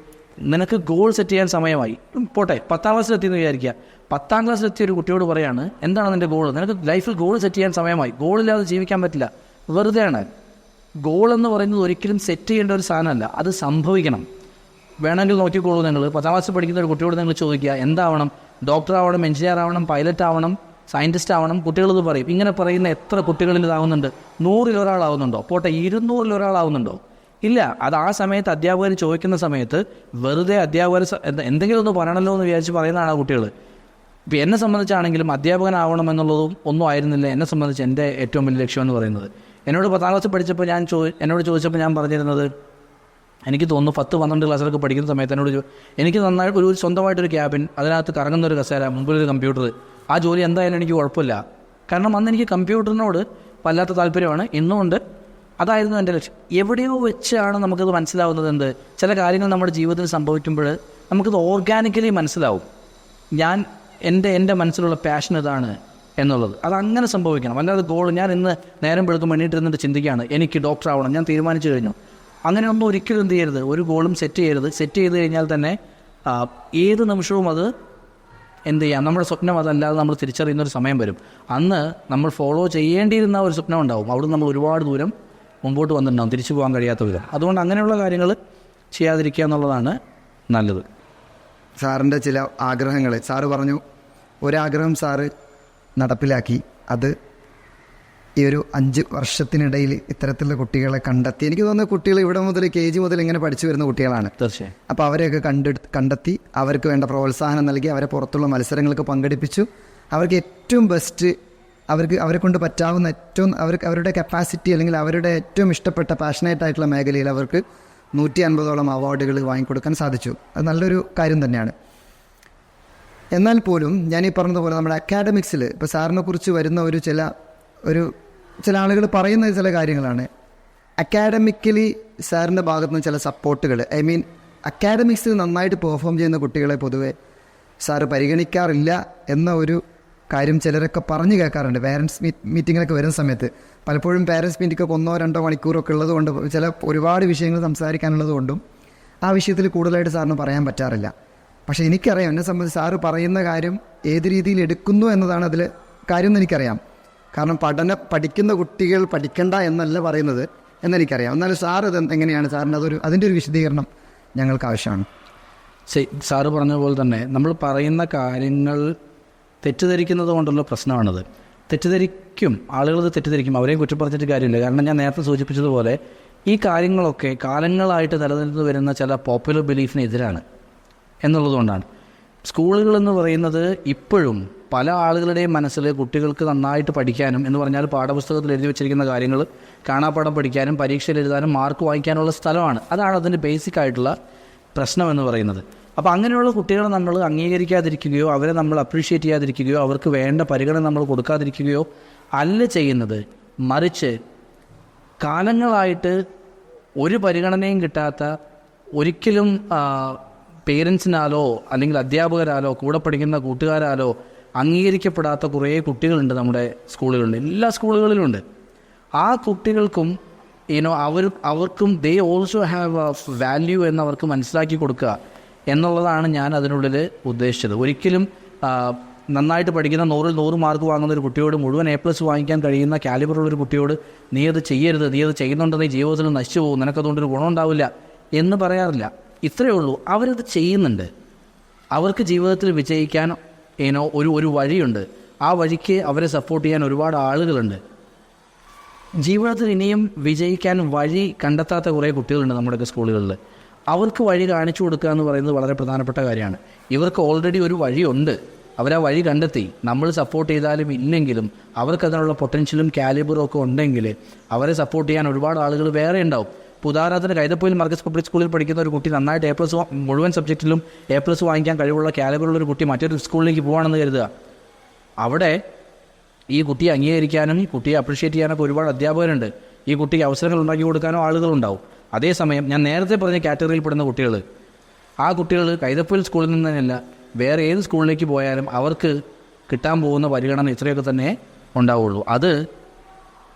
നിനക്ക് ഗോൾ സെറ്റ് ചെയ്യാൻ സമയമായി, പോട്ടെ 10ാം ക്ലാസ്സിലെത്തിയെന്ന് വിചാരിക്കുക. 10ാം ക്ലാസ്സിലെത്തിയ ഒരു കുട്ടിയോട് പറയാണ്, എന്താണ് നിൻ്റെ ഗോൾ, നിനക്ക് ലൈഫിൽ ഗോൾ സെറ്റ് ചെയ്യാൻ സമയമായി, ഗോളില്ലാതെ ജീവിക്കാൻ പറ്റില്ല. വെറുതെയാണ്. ഗോൾ എന്ന് പറയുന്നത് ഒരിക്കലും സെറ്റ് ചെയ്യേണ്ട ഒരു സാധനമല്ല, അത് സംഭവിക്കണം. വേണമെങ്കിൽ നോക്കിക്കോളൂ. നിങ്ങൾ 10ാം ക്ലാസ്സിൽ പഠിക്കുന്ന ഒരു കുട്ടിയോട് നിങ്ങൾ ചോദിക്കുക, എന്താവണം, ഡോക്ടർ ആവണം, എഞ്ചിനീയർ ആവണം, പൈലറ്റ് ആവണം, സയൻറ്റിസ്റ്റ് ആവണം, കുട്ടികളിത് പറയും. ഇങ്ങനെ പറയുന്ന എത്ര കുട്ടികളിൽ ഇതാവുന്നുണ്ട്? 100-ൽ ഒരാളാവുന്നുണ്ടോ? പോട്ടെ 200-ൽ ഒരാളാവുന്നുണ്ടോ? ഇല്ല, അത് ആ സമയത്ത് അധ്യാപകർ ചോദിക്കുന്ന സമയത്ത് വെറുതെ അധ്യാപകർ എന്തെങ്കിലും ഒന്ന് പറയണമല്ലോ എന്ന് വിചാരിച്ച് പറയുന്നതാണ് ആ കുട്ടികൾ. ഇപ്പം എന്നെ സംബന്ധിച്ചാണെങ്കിലും അധ്യാപകനാവണം എന്നുള്ളതും ഒന്നും ആയിരുന്നില്ല എന്നെ സംബന്ധിച്ച് എൻ്റെ ഏറ്റവും വലിയ ലക്ഷ്യം എന്ന് പറയുന്നത്. എന്നോട് 10ാം ക്ലാസ് പഠിച്ചപ്പോൾ എന്നോട് ചോദിച്ചപ്പോൾ ഞാൻ പറഞ്ഞിരുന്നത്, എനിക്ക് തോന്നുന്നു 10-12 ക്ലാസ്സിലൊക്കെ പഠിക്കുന്ന സമയത്ത് എനിക്ക് നന്നായിട്ട് ഒരു സ്വന്തമായിട്ടൊരു ക്യാബിൻ, അതിനകത്ത് കറങ്ങുന്ന ഒരു കസേര, മുമ്പിലൊരു കമ്പ്യൂട്ടർ, ആ ജോലി എന്തായാലും എനിക്ക് കുഴപ്പമില്ല. കാരണം അന്ന് എനിക്ക് കമ്പ്യൂട്ടറിനോട് വല്ലാത്ത താല്പര്യമാണ്, ഇന്നുമുണ്ട്. അതായിരുന്നു എൻ്റെ ലക്ഷ്യം. എവിടെയോ വെച്ചാണ് നമുക്കത് മനസ്സിലാവുന്നത് എന്ത്, ചില കാര്യങ്ങൾ നമ്മുടെ ജീവിതത്തിൽ സംഭവിക്കുമ്പോൾ നമുക്കത് ഓർഗാനിക്കലി മനസ്സിലാവും. എൻ്റെ മനസ്സിലുള്ള പാഷൻ ഇതാണ് എന്നുള്ളത്. അതങ്ങനെ സംഭവിക്കണം. അല്ലാതെ ഗോൾ ഞാൻ ഇന്ന് നേരം വെളുക്കും എണ്ണീട്ടിരുന്നിട്ട് ചിന്തിക്കുകയാണ് എനിക്ക് ഡോക്ടർ ആവണം, ഞാൻ തീരുമാനിച്ചു കഴിഞ്ഞു. അങ്ങനെയൊന്നും ഒരിക്കലും എന്ത് ചെയ്യരുത്, ഒരു ഗോളും സെറ്റ് ചെയ്യരുത്. സെറ്റ് ചെയ്ത് കഴിഞ്ഞാൽ തന്നെ ഏത് നിമിഷവും അത് എന്ത് ചെയ്യാം, നമ്മുടെ സ്വപ്നം അതല്ലാതെ നമ്മൾ തിരിച്ചറിയുന്നൊരു സമയം വരും. അന്ന് നമ്മൾ ഫോളോ ചെയ്യേണ്ടിയിരുന്ന ഒരു സ്വപ്നം ഉണ്ടാവും, അവിടെ നമ്മൾ ഒരുപാട് ദൂരം മുമ്പോട്ട് വന്നിട്ടുണ്ടാവും, തിരിച്ചു പോകാൻ കഴിയാത്ത വിധം. അതുകൊണ്ട് അങ്ങനെയുള്ള കാര്യങ്ങൾ ചെയ്യാതിരിക്കുക എന്നുള്ളതാണ് നല്ലത്. സാറിൻ്റെ ചില ആഗ്രഹങ്ങൾ സാറ് പറഞ്ഞു, ഒരാഗ്രഹം സാറ് നടപ്പിലാക്കി. അത് ഈ ഒരു 5 വർഷത്തിനിടയിൽ ഇത്തരത്തിലുള്ള കുട്ടികളെ കണ്ടെത്തി. എനിക്ക് തോന്നുന്ന കുട്ടികൾ ഇവിടെ മുതൽ KG മുതൽ ഇങ്ങനെ പഠിച്ചു വരുന്ന കുട്ടികളാണ്. തീർച്ചയായും. അപ്പോൾ അവരെയൊക്കെ കണ്ടെത്തി അവർക്ക് വേണ്ട പ്രോത്സാഹനം നൽകി അവരെ പുറത്തുള്ള മത്സരങ്ങൾക്ക് പങ്കെടുപ്പിച്ചു. അവർക്ക് ഏറ്റവും ബെസ്റ്റ്, അവരെ കൊണ്ട് പറ്റാവുന്ന ഏറ്റവും അവരുടെ കപ്പാസിറ്റി അല്ലെങ്കിൽ അവരുടെ ഏറ്റവും ഇഷ്ടപ്പെട്ട പാഷനേറ്റ് ആയിട്ടുള്ള മേഖലയിൽ അവർക്ക് 150ഓളം അവാർഡുകൾ വാങ്ങിക്കൊടുക്കാൻ സാധിച്ചു. അത് നല്ലൊരു കാര്യം തന്നെയാണ്. എന്നാൽ പോലും ഞാനീ പറഞ്ഞതുപോലെ നമ്മുടെ അക്കാഡമിക്സിൽ ഇപ്പോൾ സാറിനെ കുറിച്ച് വരുന്ന ചില ആളുകൾ പറയുന്ന ചില കാര്യങ്ങളാണ്. അക്കാഡമിക്കലി സാറിൻ്റെ ഭാഗത്തു നിന്ന് ചില സപ്പോർട്ടുകൾ, അക്കാഡമിക്സിൽ നന്നായിട്ട് പെർഫോം ചെയ്യുന്ന കുട്ടികളെ പൊതുവെ സാറ് പരിഗണിക്കാറില്ല എന്ന ഒരു കാര്യം ചിലരൊക്കെ പറഞ്ഞു കേൾക്കാറുണ്ട്. പാരൻസ് മീറ്റിങ്ങിലൊക്കെ വരുന്ന സമയത്ത് പലപ്പോഴും പാരൻസ് മീറ്റിങ്ങൊക്കെ 1-2 മണിക്കൂറൊക്കെ ഉള്ളതുകൊണ്ട് ഒരുപാട് വിഷയങ്ങൾ സംസാരിക്കാനുള്ളതുകൊണ്ടും ആ വിഷയത്തിൽ കൂടുതലായിട്ട് സാറിന് പറയാൻ പറ്റാറില്ല. പക്ഷേ എനിക്കറിയാം, എന്നെ സംബന്ധിച്ച് സാറ് പറയുന്ന കാര്യം ഏത് രീതിയിൽ എടുക്കുന്നു എന്നതാണ് അതിൽ കാര്യം എന്ന് എനിക്കറിയാം. കാരണം പഠിക്കുന്ന കുട്ടികൾ പഠിക്കണ്ട എന്നല്ല പറയുന്നത് എന്നെനിക്കറിയാം. എന്നാലും സാർ ഇത് എങ്ങനെയാണ് സാറിന് അതിൻ്റെ ഒരു വിശദീകരണം ഞങ്ങൾക്ക് ആവശ്യമാണ്. സാറ് പറഞ്ഞ പോലെ തന്നെ നമ്മൾ പറയുന്ന കാര്യങ്ങൾ തെറ്റിദ്ധരിക്കുന്നത് കൊണ്ടുള്ള പ്രശ്നമാണത്. ആളുകളത് തെറ്റിദ്ധരിക്കും, അവരെയും കുറ്റപ്പെടുത്തിയിട്ട് കാര്യമില്ല. കാരണം ഞാൻ നേരത്തെ സൂചിപ്പിച്ചതുപോലെ ഈ കാര്യങ്ങളൊക്കെ കാലങ്ങളായിട്ട് നിലനിന്ന് വരുന്ന ചില പോപ്പുലർ ബിലീഫിനെതിരാണ് എന്നുള്ളതുകൊണ്ടാണ്. സ്കൂളുകളെന്ന് പറയുന്നത് ഇപ്പോഴും പല ആളുകളുടെയും മനസ്സിൽ കുട്ടികൾക്ക് നന്നായിട്ട് പഠിക്കാനും എന്ന് പറഞ്ഞാൽ പാഠപുസ്തകത്തിൽ എഴുതി വെച്ചിരിക്കുന്ന കാര്യങ്ങൾ കാണാപ്പാഠം പഠിക്കാനും പരീക്ഷയിൽ എഴുതാനും മാർക്ക് വാങ്ങിക്കാനുള്ള സ്ഥലമാണ്. അതാണ് അതിൻ്റെ ബേസിക് ആയിട്ടുള്ള പ്രശ്നം എന്ന് പറയുന്നത്. അപ്പോൾ അങ്ങനെയുള്ള കുട്ടികളെ നമ്മൾ അംഗീകരിക്കാതിരിക്കുകയോ അവരെ നമ്മൾ അപ്രീഷിയേറ്റ് ചെയ്യാതിരിക്കുകയോ അവർക്ക് വേണ്ട പരിഗണന നമ്മൾ കൊടുക്കാതിരിക്കുകയോ അല്ല ചെയ്യുന്നത്. മറിച്ച് കാലങ്ങളായിട്ട് ഒരു പരിഗണനയും കിട്ടാത്ത, ഒരിക്കലും പേരൻസിനാലോ അല്ലെങ്കിൽ അധ്യാപകരാലോ കൂടെ പഠിക്കുന്ന കൂട്ടുകാരാലോ അംഗീകരിക്കപ്പെടാത്ത കുറേ കുട്ടികളുണ്ട് നമ്മുടെ സ്കൂളുകളിൽ, എല്ലാ സ്കൂളുകളിലുമുണ്ട്. ആ കുട്ടികൾക്കും അവർക്കും they also have a value എന്നവർക്ക് മനസ്സിലാക്കി കൊടുക്കുക എന്നുള്ളതാണ് ഞാൻ അതിനുള്ളിൽ ഉദ്ദേശിച്ചത്. ഒരിക്കലും നന്നായിട്ട് പഠിക്കുന്ന 100-100 മാർക്ക് വാങ്ങുന്ന ഒരു കുട്ടിയോട്, മുഴുവൻ A+ വാങ്ങിക്കാൻ കഴിയുന്ന കാലിബറുള്ളൊരു കുട്ടിയോട് നീ അത് ചെയ്യരുത്, നീ അത് ചെയ്യുന്നുണ്ടെങ്കിൽ നീ ജീവിതത്തിൽ നശിച്ചു പോകും, നിനക്കതുകൊണ്ടൊരു ഗുണമുണ്ടാവില്ല എന്ന് പറയാറില്ല. ഇത്രയേ ഉള്ളൂ. അവരത് ചെയ്യുന്നുണ്ട്. അവർക്ക് ജീവിതത്തിൽ വിജയിക്കാൻ ഒരു വഴിയുണ്ട്. ആ വഴിക്ക് അവരെ സപ്പോർട്ട് ചെയ്യാൻ ഒരുപാട് ആളുകളുണ്ട്. ജീവിതത്തിൽ ഇനിയും വിജയിക്കാൻ വഴി കണ്ടെത്താത്ത കുറേ കുട്ടികളുണ്ട് നമ്മുടെയൊക്കെ സ്കൂളുകളിൽ. അവർക്ക് വഴി കാണിച്ചു കൊടുക്കുക എന്ന് പറയുന്നത് വളരെ പ്രധാനപ്പെട്ട കാര്യമാണ്. ഇവർക്ക് ഓൾറെഡി ഒരു വഴിയുണ്ട്, അവരാ വഴി കണ്ടെത്തി. നമ്മൾ സപ്പോർട്ട് ചെയ്താലും ഇല്ലെങ്കിലും അവർക്കതിനുള്ള പൊട്ടൻഷ്യലും കാലിബറും ഒക്കെ ഉണ്ടെങ്കിൽ അവരെ സപ്പോർട്ട് ചെയ്യാൻ ഒരുപാട് ആളുകൾ വേറെ ഉണ്ടാവും. ഉദാഹരണത്തിന് കൈതപ്പൊയിൽ മാർക്കസ് പബ്ലിക് സ്കൂളിൽ പഠിക്കുന്ന ഒരു കുട്ടി നന്നായിട്ട് A+ മുഴുവൻ സബ്ജക്റ്റിലും A+ വാങ്ങിക്കാൻ കഴിവുള്ള കാലിബറുള്ളൊരു കുട്ടി മറ്റൊരു സ്കൂളിലേക്ക് പോകുകയാണെന്ന് കരുതുക. അവിടെ ഈ കുട്ടിയെ അംഗീകരിക്കാനും ഈ കുട്ടിയെ അപ്രീഷിയേറ്റ് ചെയ്യാനൊക്കെ ഒരുപാട് അധ്യാപകരുണ്ട്. ഈ കുട്ടിക്ക് അവസരങ്ങൾ ഉണ്ടാക്കി കൊടുക്കാനോ ആളുകളുണ്ടാവും. അതേസമയം ഞാൻ നേരത്തെ പറഞ്ഞ കാറ്റഗറിയിൽ പെടുന്ന കുട്ടികൾ, ആ കുട്ടികൾ കൈതപ്പൊയിൽ സ്കൂളിൽ നിന്ന് തന്നെയല്ല വേറെ ഏത് സ്കൂളിലേക്ക് പോയാലും അവർക്ക് കിട്ടാൻ പോകുന്ന പരിഗണന ഇത്രയൊക്കെ തന്നെ ഉണ്ടാവുള്ളൂ. അത്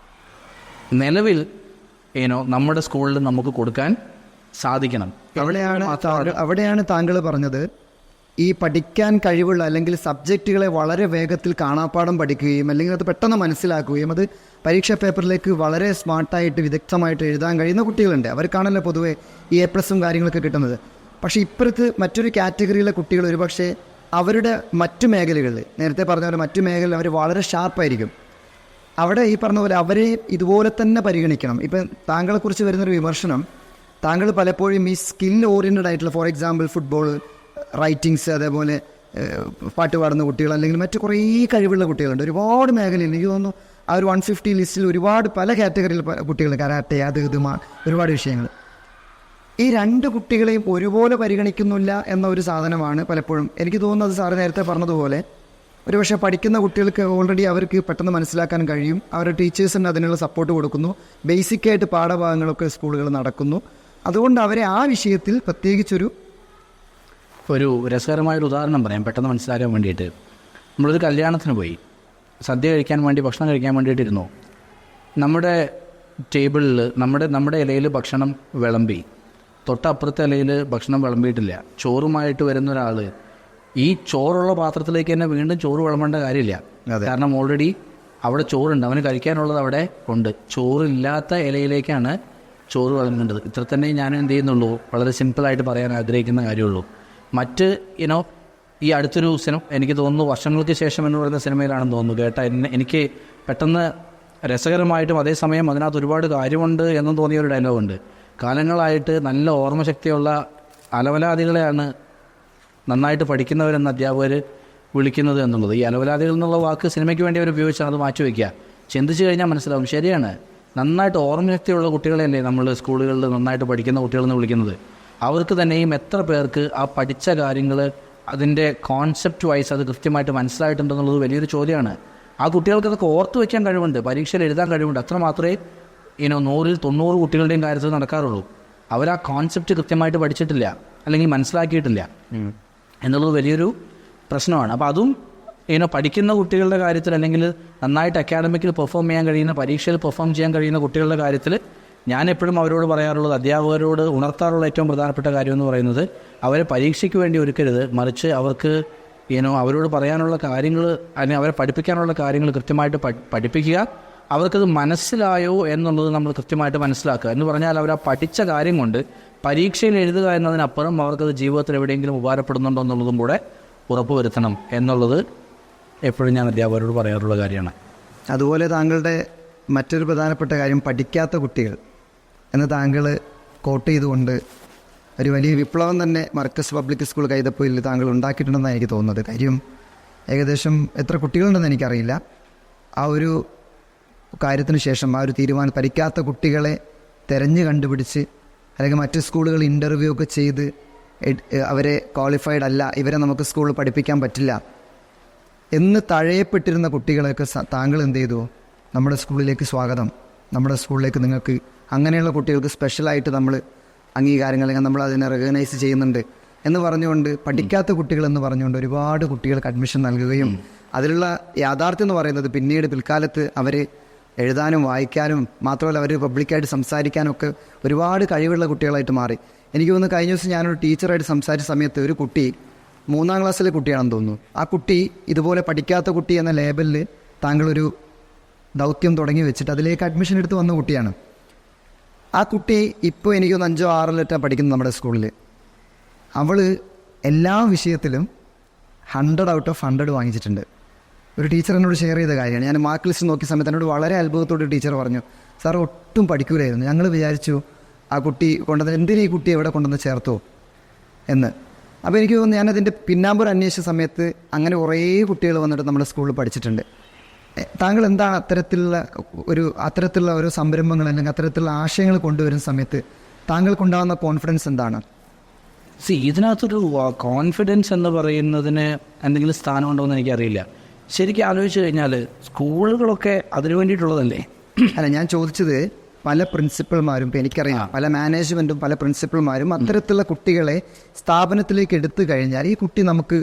നിലവിൽ നമ്മുടെ സ്കൂളിൽ നമുക്ക് കൊടുക്കാൻ സാധിക്കണം. അവിടെയാണ് താങ്കൾ പറഞ്ഞത് ഈ പഠിക്കാൻ കഴിവുള്ള അല്ലെങ്കിൽ സബ്ജക്റ്റുകളെ വളരെ വേഗത്തിൽ കാണാപ്പാഠം പഠിക്കുകയും അല്ലെങ്കിൽ അത് പെട്ടെന്ന് മനസ്സിലാക്കുകയും അത് പരീക്ഷാ പേപ്പറിലേക്ക് വളരെ സ്മാർട്ടായിട്ട് വിദഗ്ധമായിട്ട് എഴുതാൻ കഴിയുന്ന കുട്ടികളുണ്ട്. അവർക്കാണല്ലോ പൊതുവേ ഈ A+ കാര്യങ്ങളൊക്കെ കിട്ടുന്നത്. പക്ഷേ ഇപ്പുറത്ത് മറ്റൊരു കാറ്റഗറിയിലെ കുട്ടികൾ ഒരുപക്ഷെ അവരുടെ മറ്റു മേഖലകളിൽ, നേരത്തെ പറഞ്ഞ പോലെ മറ്റു മേഖലയിൽ അവർ വളരെ ഷാർപ്പായിരിക്കും. അവിടെ ഈ പറഞ്ഞ പോലെ അവരെ ഇതുപോലെ തന്നെ പരിഗണിക്കണം. ഇപ്പം താങ്കളെക്കുറിച്ച് വരുന്നൊരു വിമർശനം, താങ്കൾ പലപ്പോഴും ഈ സ്കിൽ ഓറിയൻറ്റഡ് ആയിട്ടുള്ള, ഫോർ എക്സാമ്പിൾ ഫുട്ബോൾ, റൈറ്റിങ്സ്, അതേപോലെ പാട്ട് പാടുന്ന കുട്ടികൾ, അല്ലെങ്കിൽ മറ്റു കുറേ കഴിവുള്ള കുട്ടികളുണ്ട് ഒരുപാട് മേഖലയിൽ. എനിക്ക് തോന്നുന്നു ആ ഒരു 150 ലിസ്റ്റിൽ ഒരുപാട് പല കാറ്റഗറിയിൽ കുട്ടികൾ, കരാട്ടെ, അത് ഒരുപാട് വിഷയങ്ങൾ. ഈ രണ്ട് കുട്ടികളെയും ഒരുപോലെ പരിഗണിക്കുന്നില്ല എന്ന ഒരു സാധനമാണ് പലപ്പോഴും എനിക്ക് തോന്നുന്നത്. സാറ് നേരത്തെ പറഞ്ഞതുപോലെ ഒരുപക്ഷെ പഠിക്കുന്ന കുട്ടികൾക്ക് ഓൾറെഡി അവർക്ക് പെട്ടെന്ന് മനസ്സിലാക്കാൻ കഴിയും, അവരുടെ ടീച്ചേഴ്സിന് അതിനുള്ള സപ്പോർട്ട് കൊടുക്കുന്നു, ബേസിക്കായിട്ട് പാഠഭാഗങ്ങളൊക്കെ സ്കൂളുകൾ നടക്കുന്നു. അതുകൊണ്ട് അവരെ ആ വിഷയത്തിൽ പ്രത്യേകിച്ചൊരു രസകരമായൊരു ഉദാഹരണം പറയാം പെട്ടെന്ന് മനസ്സിലാക്കാൻ വേണ്ടിയിട്ട്. നമ്മളൊരു കല്യാണത്തിന് പോയി, സദ്യ കഴിക്കാൻ വേണ്ടി, ഭക്ഷണം കഴിക്കാൻ വേണ്ടിയിട്ടിരുന്നു. നമ്മുടെ ടേബിളിൽ, നമ്മുടെ ഇലയിൽ ഭക്ഷണം വിളമ്പി, തൊട്ടപ്പുറത്തെ ഇലയിൽ ഭക്ഷണം വിളമ്പിയിട്ടില്ല. ചോറുമായിട്ട് വരുന്ന ഒരാൾ ഈ ചോറുള്ള പാത്രത്തിലേക്ക് തന്നെ വീണ്ടും ചോറ് വിളമ്പേണ്ട കാര്യമില്ല. കാരണം ഓൾറെഡി അവിടെ ചോറുണ്ട്, അവന് കഴിക്കാനുള്ളത് അവിടെ ഉണ്ട്. ചോറില്ലാത്ത ഇലയിലേക്കാണ് ചോറ് വിളമ്പേണ്ടത്. ഇത്ര തന്നെ ഞാൻ എന്ത് ചെയ്യുന്നുള്ളൂ, വളരെ സിമ്പിളായിട്ട് പറയാൻ ആഗ്രഹിക്കുന്ന കാര്യമുള്ളൂ. മറ്റ് ഈ അടുത്തൊരു സിനിമ, എനിക്ക് തോന്നുന്നു വർഷങ്ങൾക്ക് ശേഷം എന്ന് പറയുന്ന സിനിമയിലാണെന്ന് തോന്നുന്നു കേട്ട, എനിക്ക് പെട്ടെന്ന് രസകരമായിട്ടും അതേസമയം അതിനകത്ത് ഒരുപാട് കാര്യമുണ്ട് എന്നും തോന്നിയ ഒരു ഡയലോഗുണ്ട്. കാലങ്ങളായിട്ട് നല്ല ഓർമ്മശക്തിയുള്ള അലവലാദികളെയാണ് നന്നായിട്ട് പഠിക്കുന്നവരെന്ന് അധ്യാപകർ വിളിക്കുന്നത് എന്നുള്ളത്. ഈ അലവലാദികൾ എന്നുള്ള വാക്ക് സിനിമയ്ക്ക് വേണ്ടി അവർ ഉപയോഗിച്ചാൽ അത് മാറ്റി വയ്ക്കുക. ചിന്തിച്ച് കഴിഞ്ഞാൽ മനസ്സിലാവും, ശരിയാണ്. നന്നായിട്ട് ഓർമ്മശക്തിയുള്ള കുട്ടികളെയല്ലേ നമ്മൾ സ്കൂളുകളിൽ നന്നായിട്ട് പഠിക്കുന്ന കുട്ടികളെന്ന് വിളിക്കുന്നത്. അവർക്ക് തന്നെയും എത്ര പേർക്ക് ആ പഠിച്ച കാര്യങ്ങൾ അതിൻ്റെ കോൺസെപ്റ്റ് വൈസ് അത് കൃത്യമായിട്ട് മനസ്സിലായിട്ടുണ്ടെന്നുള്ളത് വലിയൊരു ചോദ്യമാണ്. ആ കുട്ടികൾക്ക് അതൊക്കെ ഓർത്ത് വയ്ക്കാൻ കഴിവുണ്ട്, പരീക്ഷയിൽ എഴുതാൻ കഴിവുണ്ട്. അത്ര മാത്രമേ 100-90 കുട്ടികളുടെയും കാര്യത്തിൽ നടക്കാറുള്ളൂ. അവർ ആ കോൺസെപ്റ്റ് കൃത്യമായിട്ട് പഠിച്ചിട്ടില്ല, അല്ലെങ്കിൽ മനസ്സിലാക്കിയിട്ടില്ല എന്നുള്ളത് വലിയൊരു പ്രശ്നമാണ്. അപ്പോൾ അതും പഠിക്കുന്ന കുട്ടികളുടെ കാര്യത്തിൽ, അല്ലെങ്കിൽ നന്നായിട്ട് അക്കാഡമിക്കിൽ പെർഫോം ചെയ്യാൻ കഴിയുന്ന, പരീക്ഷയിൽ പെർഫോം ചെയ്യാൻ കഴിയുന്ന കുട്ടികളുടെ കാര്യത്തിൽ ഞാൻ എപ്പോഴും അവരോട് പറയാറുള്ളത്, അധ്യാപകരോട് ഉണർത്താറുള്ള ഏറ്റവും പ്രധാനപ്പെട്ട കാര്യം എന്ന് പറയുന്നത്, അവരെ പരീക്ഷയ്ക്ക് വേണ്ടി ഒരുക്കരുത്, മറിച്ച് അവർക്ക് അവരോട് പറയാനുള്ള കാര്യങ്ങൾ, അല്ലെങ്കിൽ അവരെ പഠിപ്പിക്കാനുള്ള കാര്യങ്ങൾ കൃത്യമായിട്ട് പഠിപ്പിക്കുക. അവർക്കത് മനസ്സിലായോ എന്നുള്ളത് നമ്മൾ കൃത്യമായിട്ട് മനസ്സിലാക്കുക. എന്ന് പറഞ്ഞാൽ അവർ ആ പഠിച്ച കാര്യം കൊണ്ട് പരീക്ഷയിൽ എഴുതുക എന്നതിനപ്പുറം അവർക്കത് ജീവിതത്തിൽ എവിടെയെങ്കിലും ഉപകാരപ്പെടുന്നുണ്ടോ എന്നുള്ളതും കൂടെ ഉറപ്പുവരുത്തണം എന്നുള്ളത് എപ്പോഴും ഞാൻ അധ്യാപകരോട് പറയാറുള്ള കാര്യമാണ്. അതുപോലെ താങ്കളുടെ മറ്റൊരു പ്രധാനപ്പെട്ട കാര്യം, പഠിക്കാത്ത കുട്ടികൾ എന്ന് താങ്കൾ കോട്ട് ചെയ്തുകൊണ്ട് ഒരു വലിയ വിപ്ലവം തന്നെ മർക്കസ് പബ്ലിക് സ്കൂൾ കൈതപ്പൊയിൽ താങ്കൾ ഉണ്ടാക്കിയിട്ടുണ്ടെന്നാണ് എനിക്ക് തോന്നുന്നത്. കാര്യം ഏകദേശം എത്ര കുട്ടികളുണ്ടെന്ന് എനിക്കറിയില്ല. ആ ഒരു കാര്യത്തിന് ശേഷം ആ ഒരു തീരുമാനം, പഠിക്കാത്ത കുട്ടികളെ തിരഞ്ഞ് കണ്ടുപിടിച്ച്, അല്ലെങ്കിൽ മറ്റ് സ്കൂളുകൾ ഇൻ്റർവ്യൂ ഒക്കെ ചെയ്ത് അവരെ ക്വാളിഫൈഡ് അല്ല, ഇവരെ നമുക്ക് സ്കൂളിൽ പഠിപ്പിക്കാൻ പറ്റില്ല എന്ന് തഴയപ്പെട്ടിരുന്ന കുട്ടികളെയൊക്കെ താങ്കൾ എന്ത് ചെയ്തു, നമ്മുടെ സ്കൂളിലേക്ക് സ്വാഗതം, നമ്മുടെ സ്കൂളിലേക്ക് നിങ്ങൾക്ക് അങ്ങനെയുള്ള കുട്ടികൾക്ക് സ്പെഷ്യലായിട്ട് നമ്മൾ അംഗീകാരങ്ങൾ, അല്ലെങ്കിൽ നമ്മൾ അതിനെ റെക്കഗ്നൈസ് ചെയ്യുന്നുണ്ട് എന്ന് പറഞ്ഞുകൊണ്ട്, പഠിക്കാത്ത കുട്ടികളെന്ന് പറഞ്ഞുകൊണ്ട് ഒരുപാട് കുട്ടികൾക്ക് അഡ്മിഷൻ നൽകുകയും, അതിലുള്ള യാഥാർത്ഥ്യം എന്ന് പറയുന്നത് പിന്നീട് പിൽക്കാലത്ത് അവർ എഴുതാനും വായിക്കാനും മാത്രമല്ല അവർ പബ്ലിക്കായിട്ട് സംസാരിക്കാനും ഒക്കെ ഒരുപാട് കഴിവുള്ള കുട്ടികളായിട്ട് മാറി. എനിക്ക് തോന്നുന്നു കഴിഞ്ഞ ദിവസം ഞാനൊരു ടീച്ചറായിട്ട് സംസാരിച്ച സമയത്ത് ഒരു കുട്ടി 3ാം ക്ലാസ്സിലെ കുട്ടിയാണെന്ന് തോന്നുന്നു. ആ കുട്ടി ഇതുപോലെ പഠിക്കാത്ത കുട്ടി എന്ന ലേബലിൽ താങ്കളൊരു ദൗത്യം തുടങ്ങി വെച്ചിട്ട് അതിലേക്ക് അഡ്മിഷൻ എടുത്ത് വന്ന കുട്ടിയാണ്. ആ കുട്ടി ഇപ്പോൾ എനിക്കൊന്ന് 5-6 പഠിക്കുന്നത് നമ്മുടെ സ്കൂളിൽ. അവൾ എല്ലാ വിഷയത്തിലും 100 ഔട്ട് ഓഫ് 100 വാങ്ങിച്ചിട്ടുണ്ട്. ഒരു ടീച്ചർ എന്നോട് ഷെയർ ചെയ്ത കാര്യമാണ്. ഞാൻ മാർക്ക് ലിസ്റ്റ് നോക്കിയ സമയത്ത് എന്നോട് വളരെ അത്ഭുതത്തോട് ടീച്ചർ പറഞ്ഞു, സാർ ഒട്ടും പഠിക്കൂലായിരുന്നു, ഞങ്ങൾ വിചാരിച്ചു ആ കുട്ടി എന്തിനാ ഈ കുട്ടി എവിടെ കൊണ്ടുവന്ന് ചേർത്തോ എന്ന്. അപ്പോൾ എനിക്ക് തോന്നുന്നു ഞാനതിൻ്റെ പിന്നാമ്പുറം അന്വേഷിച്ച സമയത്ത് അങ്ങനെ കുറേ കുട്ടികൾ വന്നിട്ട് നമ്മുടെ സ്കൂളിൽ പഠിച്ചിട്ടുണ്ട്. താങ്കൾ എന്താണ് അത്തരത്തിലുള്ള ഒരു സംരംഭങ്ങൾ, അല്ലെങ്കിൽ അത്തരത്തിലുള്ള ആശയങ്ങൾ കൊണ്ടുവരുന്ന സമയത്ത് താങ്കൾക്കുണ്ടാകുന്ന കോൺഫിഡൻസ് എന്താണ്? ഇതിനകത്തൊരു കോൺഫിഡൻസ് എന്ന് പറയുന്നതിന് എന്തെങ്കിലും സ്ഥാനമുണ്ടോ എന്ന് എനിക്കറിയില്ല. ശരിക്കും ആലോചിച്ച് കഴിഞ്ഞാൽ സ്കൂളുകളൊക്കെ അതിനു വേണ്ടിയിട്ടുള്ളതല്ലേ? അല്ല, ഞാൻ ചോദിച്ചത് പല പ്രിൻസിപ്പൽമാരും, ഇപ്പോൾ എനിക്കറിയാം പല മാനേജ്മെൻറ്റും പല പ്രിൻസിപ്പൽമാരും അത്തരത്തിലുള്ള കുട്ടികളെ സ്ഥാപനത്തിലേക്ക് എടുത്തു കഴിഞ്ഞാൽ ഈ കുട്ടി നമുക്ക്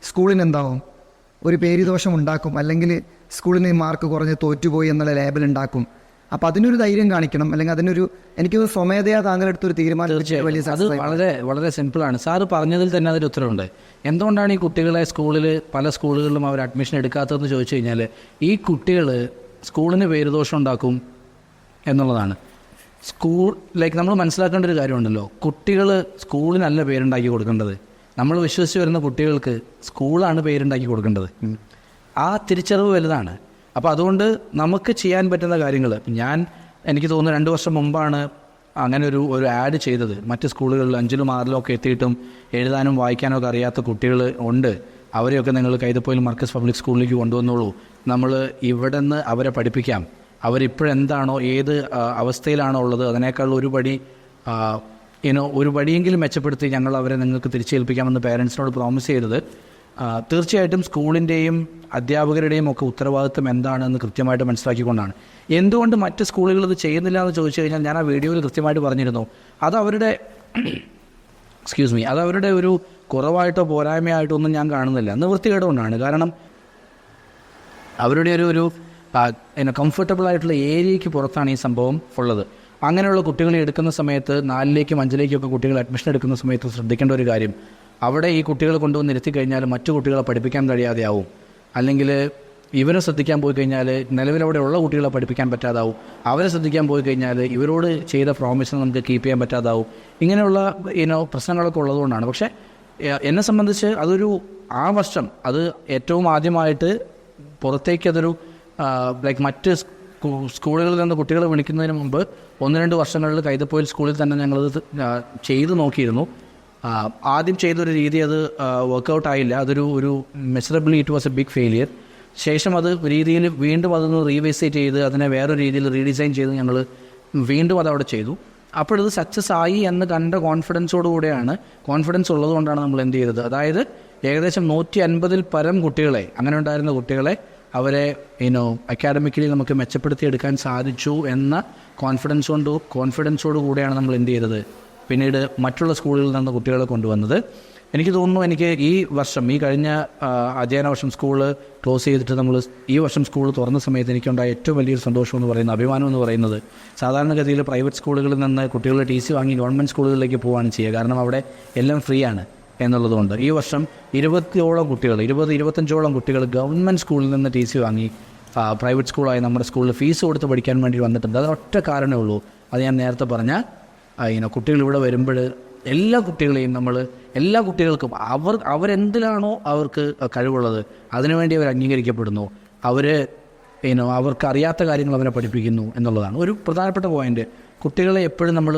സ്കൂളിന് എന്താവും, ഒരു പേരുദോഷം ഉണ്ടാക്കും, അല്ലെങ്കിൽ സ്കൂളിന് മാർക്ക് കുറഞ്ഞ് തോറ്റുപോയി എന്നുള്ള ലേബൽ ഉണ്ടാക്കും. അപ്പോൾ അതിനൊരു ധൈര്യം കാണിക്കണം, അല്ലെങ്കിൽ അതിനൊരു, എനിക്ക് സ്വമേധയാ താങ്കളെടുത്തൊരു തീരുമാനം. അത് വളരെ വളരെ സിമ്പിളാണ്. സാറ് പറഞ്ഞതിൽ തന്നെ അതിന് ഉത്തരവുണ്ട്. എന്തുകൊണ്ടാണ് ഈ കുട്ടികളെ പല സ്കൂളുകളിലും അവർ അഡ്മിഷൻ എടുക്കാത്തതെന്ന് ചോദിച്ചു കഴിഞ്ഞാൽ, ഈ കുട്ടികൾ സ്കൂളിന് പേരുദോഷം ഉണ്ടാക്കും എന്നുള്ളതാണ്. നമ്മൾ മനസ്സിലാക്കേണ്ട ഒരു കാര്യമുണ്ടല്ലോ, കുട്ടികൾ സ്കൂളിനല്ല പേരുണ്ടാക്കി കൊടുക്കേണ്ടത്. നമ്മൾ വിശ്വസിച്ച് വരുന്ന കുട്ടികൾക്ക് സ്കൂളാണ് പേരുണ്ടാക്കി കൊടുക്കേണ്ടത്. ആ തിരിച്ചറിവ് വലുതാണ്. അപ്പോൾ അതുകൊണ്ട് നമുക്ക് ചെയ്യാൻ പറ്റുന്ന കാര്യങ്ങൾ, എനിക്ക് തോന്നുന്നു 2 വർഷം മുമ്പാണ് അങ്ങനെ ഒരു ആഡ് ചെയ്തത്. മറ്റ് സ്കൂളുകളിൽ 5ലും 6ലും ഒക്കെ എത്തിയിട്ടും എഴുതാനും വായിക്കാനും ഒക്കെ അറിയാത്ത കുട്ടികൾ ഉണ്ട്. അവരെയൊക്കെ നിങ്ങൾ കൈതപ്പൊയിൽ മർക്കസ് പബ്ലിക് സ്കൂളിലേക്ക് കൊണ്ടുവന്നോളൂ. നമ്മൾ ഇവിടെ നിന്ന് അവരെ പഠിപ്പിക്കാം. അവരിപ്പോഴെന്താണോ ഏത് അവസ്ഥയിലാണോ ഉള്ളത് അതിനേക്കാൾ ഒരു പടിയെങ്കിലും മെച്ചപ്പെടുത്തി ഞങ്ങൾ അവരെ നിങ്ങൾക്ക് തിരിച്ചേൽപ്പിക്കാമെന്ന് പേരൻസിനോട് പ്രോമിസ് ചെയ്തത്. തീർച്ചയായിട്ടും സ്കൂളിൻ്റെയും അധ്യാപകരുടെയും ഒക്കെ ഉത്തരവാദിത്വം എന്താണെന്ന് കൃത്യമായിട്ട് മനസ്സിലാക്കിക്കൊണ്ടാണ്. എന്തുകൊണ്ട് മറ്റ് സ്കൂളുകൾ ഇത് ചെയ്യുന്നില്ല എന്ന് ചോദിച്ചു കഴിഞ്ഞാൽ ഞാൻ ആ വീഡിയോയിൽ കൃത്യമായിട്ട് പറഞ്ഞിരുന്നു. അതവരുടെ അതവരുടെ ഒരു കുറവായിട്ടോ പോരായ്മയായിട്ടോ ഒന്നും ഞാൻ കാണുന്നില്ല. നിവൃത്തികേടുകൊണ്ടാണ്. കാരണം അവരുടെ ഒരു കംഫർട്ടബിൾ ആയിട്ടുള്ള ഏരിയയ്ക്ക് പുറത്താണ് ഈ സംഭവം ഉള്ളത്. അങ്ങനെയുള്ള കുട്ടികളെ എടുക്കുന്ന സമയത്ത് 4ലേക്കും 5ലേക്കും കുട്ടികൾ അഡ്മിഷൻ എടുക്കുന്ന സമയത്ത് ശ്രദ്ധിക്കേണ്ട ഒരു കാര്യം, അവിടെ ഈ കുട്ടികളെ കൊണ്ടുവന്ന് ഇരുത്തി കഴിഞ്ഞാൽ മറ്റു കുട്ടികളെ പഠിപ്പിക്കാൻ കഴിയാതെയാവും. അല്ലെങ്കിൽ ഇവരെ ശ്രദ്ധിക്കാൻ പോയി കഴിഞ്ഞാൽ നിലവിലവിടെ ഉള്ള കുട്ടികളെ പഠിപ്പിക്കാൻ പറ്റാതാവും. അവരെ ശ്രദ്ധിക്കാൻ പോയി കഴിഞ്ഞാൽ ഇവരോട് ചെയ്ത പ്രോമിസിനെ നമുക്ക് കീപ്പ് ചെയ്യാൻ പറ്റാതാവും. ഇങ്ങനെയുള്ള പ്രശ്നങ്ങളൊക്കെ ഉള്ളതുകൊണ്ടാണ്. പക്ഷേ എന്നെ സംബന്ധിച്ച് ആ വർഷം അത് ഏറ്റവും ആദ്യമായിട്ട് പുറത്തേക്ക് അതൊരു മറ്റ് സ്കൂളുകളിൽ നിന്ന് കുട്ടികളെ വിളിക്കുന്നതിന് മുമ്പ് 1-2 വർഷങ്ങളിൽ കൈതപ്പൊയിൽ സ്കൂളിൽ തന്നെ ഞങ്ങളത് ചെയ്തു നോക്കിയിരുന്നു. ആദ്യം ചെയ്തൊരു രീതി അത് വർക്കൗട്ട് ആയില്ല. ഒരു measurably it was a big failure. ശേഷം അത് രീതിയിൽ വീണ്ടും അതൊന്ന് റീവൈസേറ്റ് ചെയ്ത് അതിനെ വേറൊരു രീതിയിൽ റീഡിസൈൻ ചെയ്ത് ഞങ്ങൾ വീണ്ടും അതവിടെ ചെയ്തു. അപ്പോഴത് സക്സസ് ആയി എന്ന് കണ്ട കോൺഫിഡൻസ് ഉള്ളതുകൊണ്ടാണ് നമ്മൾ എന്ത് ചെയ്തത്. അതായത് ഏകദേശം 150-ൽ പരം കുട്ടികളെ, അങ്ങനെ ഉണ്ടായിരുന്ന കുട്ടികളെ അവരെ അക്കാഡമിക്കലി നമുക്ക് മെച്ചപ്പെടുത്തിയെടുക്കാൻ സാധിച്ചു എന്ന കോൺഫിഡൻസോടു കൂടെയാണ് നമ്മൾ എന്ത് ചെയ്തത് പിന്നീട് മറ്റുള്ള സ്കൂളുകളിൽ നിന്ന് കുട്ടികളെ കൊണ്ടുവന്നത്. എനിക്ക് തോന്നുന്നു, എനിക്ക് ഈ വർഷം, ഈ കഴിഞ്ഞ അധ്യയന വർഷം സ്കൂൾ ക്ലോസ് ചെയ്തിട്ട് നമ്മൾ ഈ വർഷം സ്കൂൾ തുറന്ന സമയത്ത് എനിക്കുണ്ടായ ഏറ്റവും വലിയൊരു സന്തോഷം എന്ന് പറയുന്നത്, അഭിമാനം എന്ന് പറയുന്നത്, സാധാരണഗതിയിൽ പ്രൈവറ്റ് സ്കൂളുകളിൽ നിന്ന് കുട്ടികൾ ടി സി വാങ്ങി ഗവൺമെൻറ് സ്കൂളുകളിലേക്ക് പോവുകയാണ് ചെയ്യുക. കാരണം അവിടെ എല്ലാം ഫ്രീ ആണ് എന്നുള്ളതുകൊണ്ട്. ഈ വർഷം 20-25 കുട്ടികൾ ഗവൺമെൻറ് സ്കൂളിൽ നിന്ന് ടി സി വാങ്ങി പ്രൈവറ്റ് സ്കൂളായി നമ്മുടെ സ്കൂളിൽ ഫീസ് കൊടുത്ത് പഠിക്കാൻ വേണ്ടി വന്നിട്ടുണ്ട്. അത് ഒറ്റ കാരണമേ ഉള്ളൂ. അത് ഞാൻ നേരത്തെ പറഞ്ഞ കുട്ടികൾ ഇവിടെ വരുമ്പോൾ എല്ലാ കുട്ടികൾക്കും അവരെന്തിലാണോ അവർക്ക് കഴിവുള്ളത് അതിനുവേണ്ടി അവർ അംഗീകരിക്കപ്പെടുന്നു. അവർക്ക് അറിയാത്ത കാര്യങ്ങൾ അവരെ പഠിപ്പിക്കുന്നു എന്നുള്ളതാണ് ഒരു പ്രധാനപ്പെട്ട പോയിന്റ്. കുട്ടികളെ എപ്പോഴും നമ്മൾ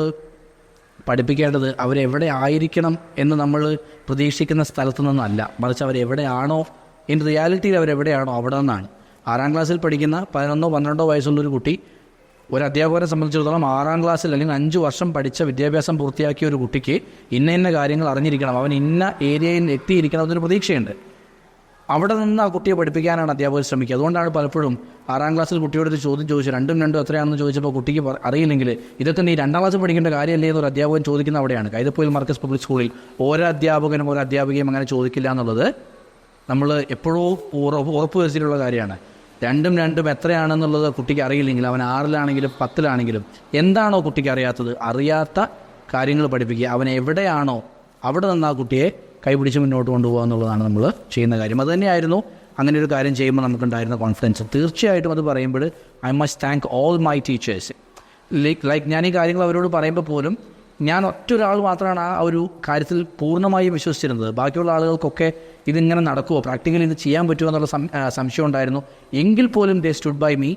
പഠിപ്പിക്കേണ്ടത് അവരെവിടെ ആയിരിക്കണം എന്ന് നമ്മൾ പ്രതീക്ഷിക്കുന്ന സ്ഥലത്തു നിന്നല്ല, മറിച്ച് അവരെവിടെയാണോ ഇൻ റിയാലിറ്റിയിൽ അവരെവിടെയാണോ അവിടെ നിന്നാണ്. 6ാം ക്ലാസ്സിൽ പഠിക്കുന്ന 11-12 വയസ്സുള്ളൊരു കുട്ടി ഒരു അധ്യാപകരെ സംബന്ധിച്ചിടത്തോളം 6ാം ക്ലാസ്സിൽ അല്ലെങ്കിൽ 5 വർഷം പഠിച്ച വിദ്യാഭ്യാസം പൂർത്തിയാക്കിയ ഒരു കുട്ടിക്ക് ഇന്ന കാര്യങ്ങൾ അറിഞ്ഞിരിക്കണം, അവൻ ഇന്ന ഏരിയയിൽ എത്തിയിരിക്കണം എന്നൊരു പ്രതീക്ഷയുണ്ട്. അവിടെ നിന്ന് ആ കുട്ടിയെ പഠിപ്പിക്കാനാണ് അധ്യാപകർ ശ്രമിക്കുക. അതുകൊണ്ടാണ് പലപ്പോഴും 6ാം ക്ലാസ്സിൽ കുട്ടിയോട് ഒരു ചോദ്യം ചോദിച്ചു, 2 എത്രയാണെന്ന് ചോദിച്ചപ്പോൾ കുട്ടിക്ക് അറിയില്ലെങ്കിൽ ഇതൊക്കെ നീ 2ാം ക്ലാസ്സിൽ പഠിക്കേണ്ട കാര്യമല്ലേ എന്നൊരു അധ്യാപകൻ ചോദിക്കുന്ന അവിടെയാണ്. കൈതപ്പൊയിൽ മർക്കസ് പബ്ലിക് സ്കൂളിൽ ഓരോ അധ്യാപകനും ഓരോ അധ്യാപികയും അങ്ങനെ ചോദിക്കില്ല എന്നുള്ളത് നമ്മൾ എപ്പോഴോ ഉറപ്പ് വരുത്തിയിട്ടുള്ള കാര്യമാണ്. 2 എത്രയാണെന്നുള്ളത് കുട്ടിക്ക് അറിയില്ലെങ്കിൽ അവൻ 6ലാണെങ്കിലും 10ലാണെങ്കിലും എന്താണോ കുട്ടിക്ക് അറിയാത്ത കാര്യങ്ങൾ പഠിപ്പിക്കുക. അവൻ എവിടെയാണോ അവിടെ നിന്ന് ആ കുട്ടിയെ കൈപിടിച്ച് മുന്നോട്ട് കൊണ്ടുപോകുക എന്നുള്ളതാണ് നമ്മൾ ചെയ്യുന്ന കാര്യം. അതുതന്നെയായിരുന്നു അങ്ങനെ ഒരു കാര്യം ചെയ്യുമ്പോൾ നമുക്കുണ്ടായിരുന്ന കോൺഫിഡൻസ്. തീർച്ചയായിട്ടും അത് പറയുമ്പോൾ I must thank all my teachers. Like ഞാൻ ഈ കാര്യങ്ങൾ അവരോട് പറയുമ്പോൾ പോലും ഞാൻ ഒറ്റൊരാൾ മാത്രമാണ് ആ ഒരു കാര്യത്തിൽ പൂർണ്ണമായും വിശ്വസിച്ചിരുന്നത്. ബാക്കിയുള്ള ആളുകൾക്കൊക്കെ ഇതിങ്ങനെ നടക്കുമോ, പ്രാക്ടിക്കലി ഇത് ചെയ്യാൻ പറ്റുമോ എന്നുള്ള സംശയം ഉണ്ടായിരുന്നു. എങ്കിൽ പോലും ദേ സ്റ്റുഡ് ബൈ മീ.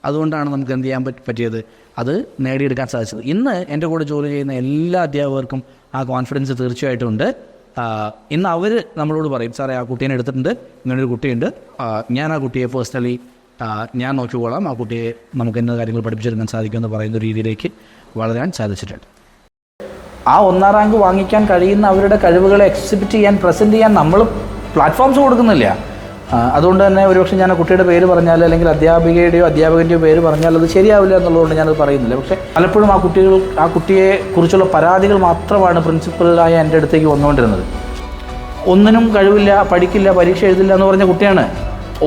അതുകൊണ്ടാണ് നമുക്ക് എന്ത് ചെയ്യാൻ പറ്റിയത്, അത് നേടിയെടുക്കാൻ സാധിച്ചത്. ഇന്ന് എൻ്റെ കൂടെ ജോലി ചെയ്യുന്ന എല്ലാ അധ്യാപകർക്കും ആ കോൺഫിഡൻസ് തീർച്ചയായിട്ടും ഉണ്ട്. ഇന്ന് അവർ നമ്മളോട് പറയും, സാറേ ആ കുട്ടീനെ എടുത്തിട്ടുണ്ട്, ഇങ്ങനൊരു കുട്ടിയുണ്ട്, ഞാൻ ആ കുട്ടിയെ പേഴ്സണലി ഞാൻ നോക്കിക്കോളാം, ആ കുട്ടിയെ നമുക്ക് ഇന്ന കാര്യങ്ങൾ പഠിപ്പിച്ചെടുക്കാൻ സാധിക്കുമെന്ന് പറയുന്ന രീതിയിലേക്ക് വളരാൻ സാധിച്ചിട്ടുണ്ട്. ആ 1ാം റാങ്ക് വാങ്ങിക്കാൻ കഴിയുന്ന അവരുടെ കഴിവുകളെ എക്സിബിറ്റ് ചെയ്യാൻ, പ്രസൻറ്റ് ചെയ്യാൻ നമ്മൾ പ്ലാറ്റ്ഫോംസ് കൊടുക്കുന്നില്ല. അതുകൊണ്ട് തന്നെ ഒരുപക്ഷെ ഞാൻ ആ കുട്ടിയുടെ പേര് പറഞ്ഞാൽ അല്ലെങ്കിൽ അധ്യാപികയുടെയോ അധ്യാപകൻ്റെയോ പേര് പറഞ്ഞാൽ അത് ശരിയാവില്ല എന്നുള്ളതുകൊണ്ട് ഞാനത് പറയുന്നില്ല. പക്ഷേ പലപ്പോഴും ആ കുട്ടിയെ കുറിച്ചുള്ള പരാതികൾ മാത്രമാണ് പ്രിൻസിപ്പലായ എൻ്റെ അടുത്തേക്ക് വന്നുകൊണ്ടിരുന്നത്. ഒന്നിനും കഴിവില്ല, പഠിക്കില്ല, പരീക്ഷ എഴുതില്ല എന്ന് പറഞ്ഞ കുട്ടിയാണ്.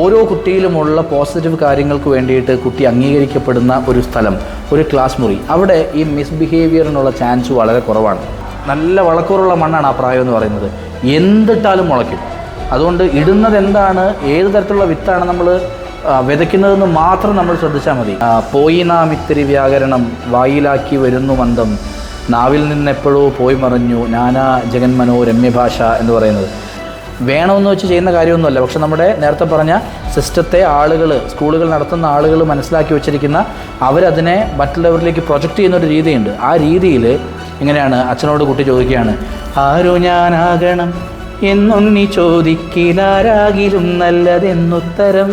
ഓരോ കുട്ടിയിലുമുള്ള പോസിറ്റീവ് കാര്യങ്ങൾക്ക് വേണ്ടിയിട്ട് കുട്ടി അംഗീകരിക്കപ്പെടുന്ന ഒരു സ്ഥലം, ഒരു ക്ലാസ് മുറി, അവിടെ ഈ മിസ്ബിഹേവിയറിനുള്ള ചാൻസ് വളരെ കുറവാണ്. നല്ല വളക്കൂറുള്ള മണ്ണാണ് ആ പ്രായം എന്ന് പറയുന്നത്. എന്തിട്ടാലും മുളയ്ക്കും. അതുകൊണ്ട് ഇടുന്നത് എന്താണ്, ഏത് തരത്തിലുള്ള വിത്താണ് നമ്മൾ വിതയ്ക്കുന്നതെന്ന് മാത്രം നമ്മൾ ശ്രദ്ധിച്ചാൽ മതി. പോയി നാം ഇത്തിരി വ്യാകരണം വായിലാക്കി വരുന്നു മന്ദം, നാവിൽ നിന്നെപ്പോഴോ പോയി മറഞ്ഞു നാനാ ജഗന്മനോ രമ്യഭാഷ എന്ന് പറയുന്നത്. വേണമെന്ന് വെച്ച് ചെയ്യുന്ന കാര്യമൊന്നുമല്ല. പക്ഷെ നമ്മുടെ നേരത്തെ പറഞ്ഞ സിസ്റ്റത്തെ ആളുകൾ, സ്കൂളുകൾ നടത്തുന്ന ആളുകൾ മനസ്സിലാക്കി വെച്ചിരിക്കുന്ന, അവരതിനെ മറ്റുള്ളവരിലേക്ക് പ്രൊജക്റ്റ് ചെയ്യുന്ന ഒരു രീതിയുണ്ട്. ആ രീതിയിൽ ഇങ്ങനെയാണ്, അച്ഛനോട് കുട്ടി ചോദിക്കുകയാണ്, ആരോ ഞാനാകണം എന്നുണ്ണി ചോദിക്കിലാരാകിലും നല്ലതെന്നുത്തരം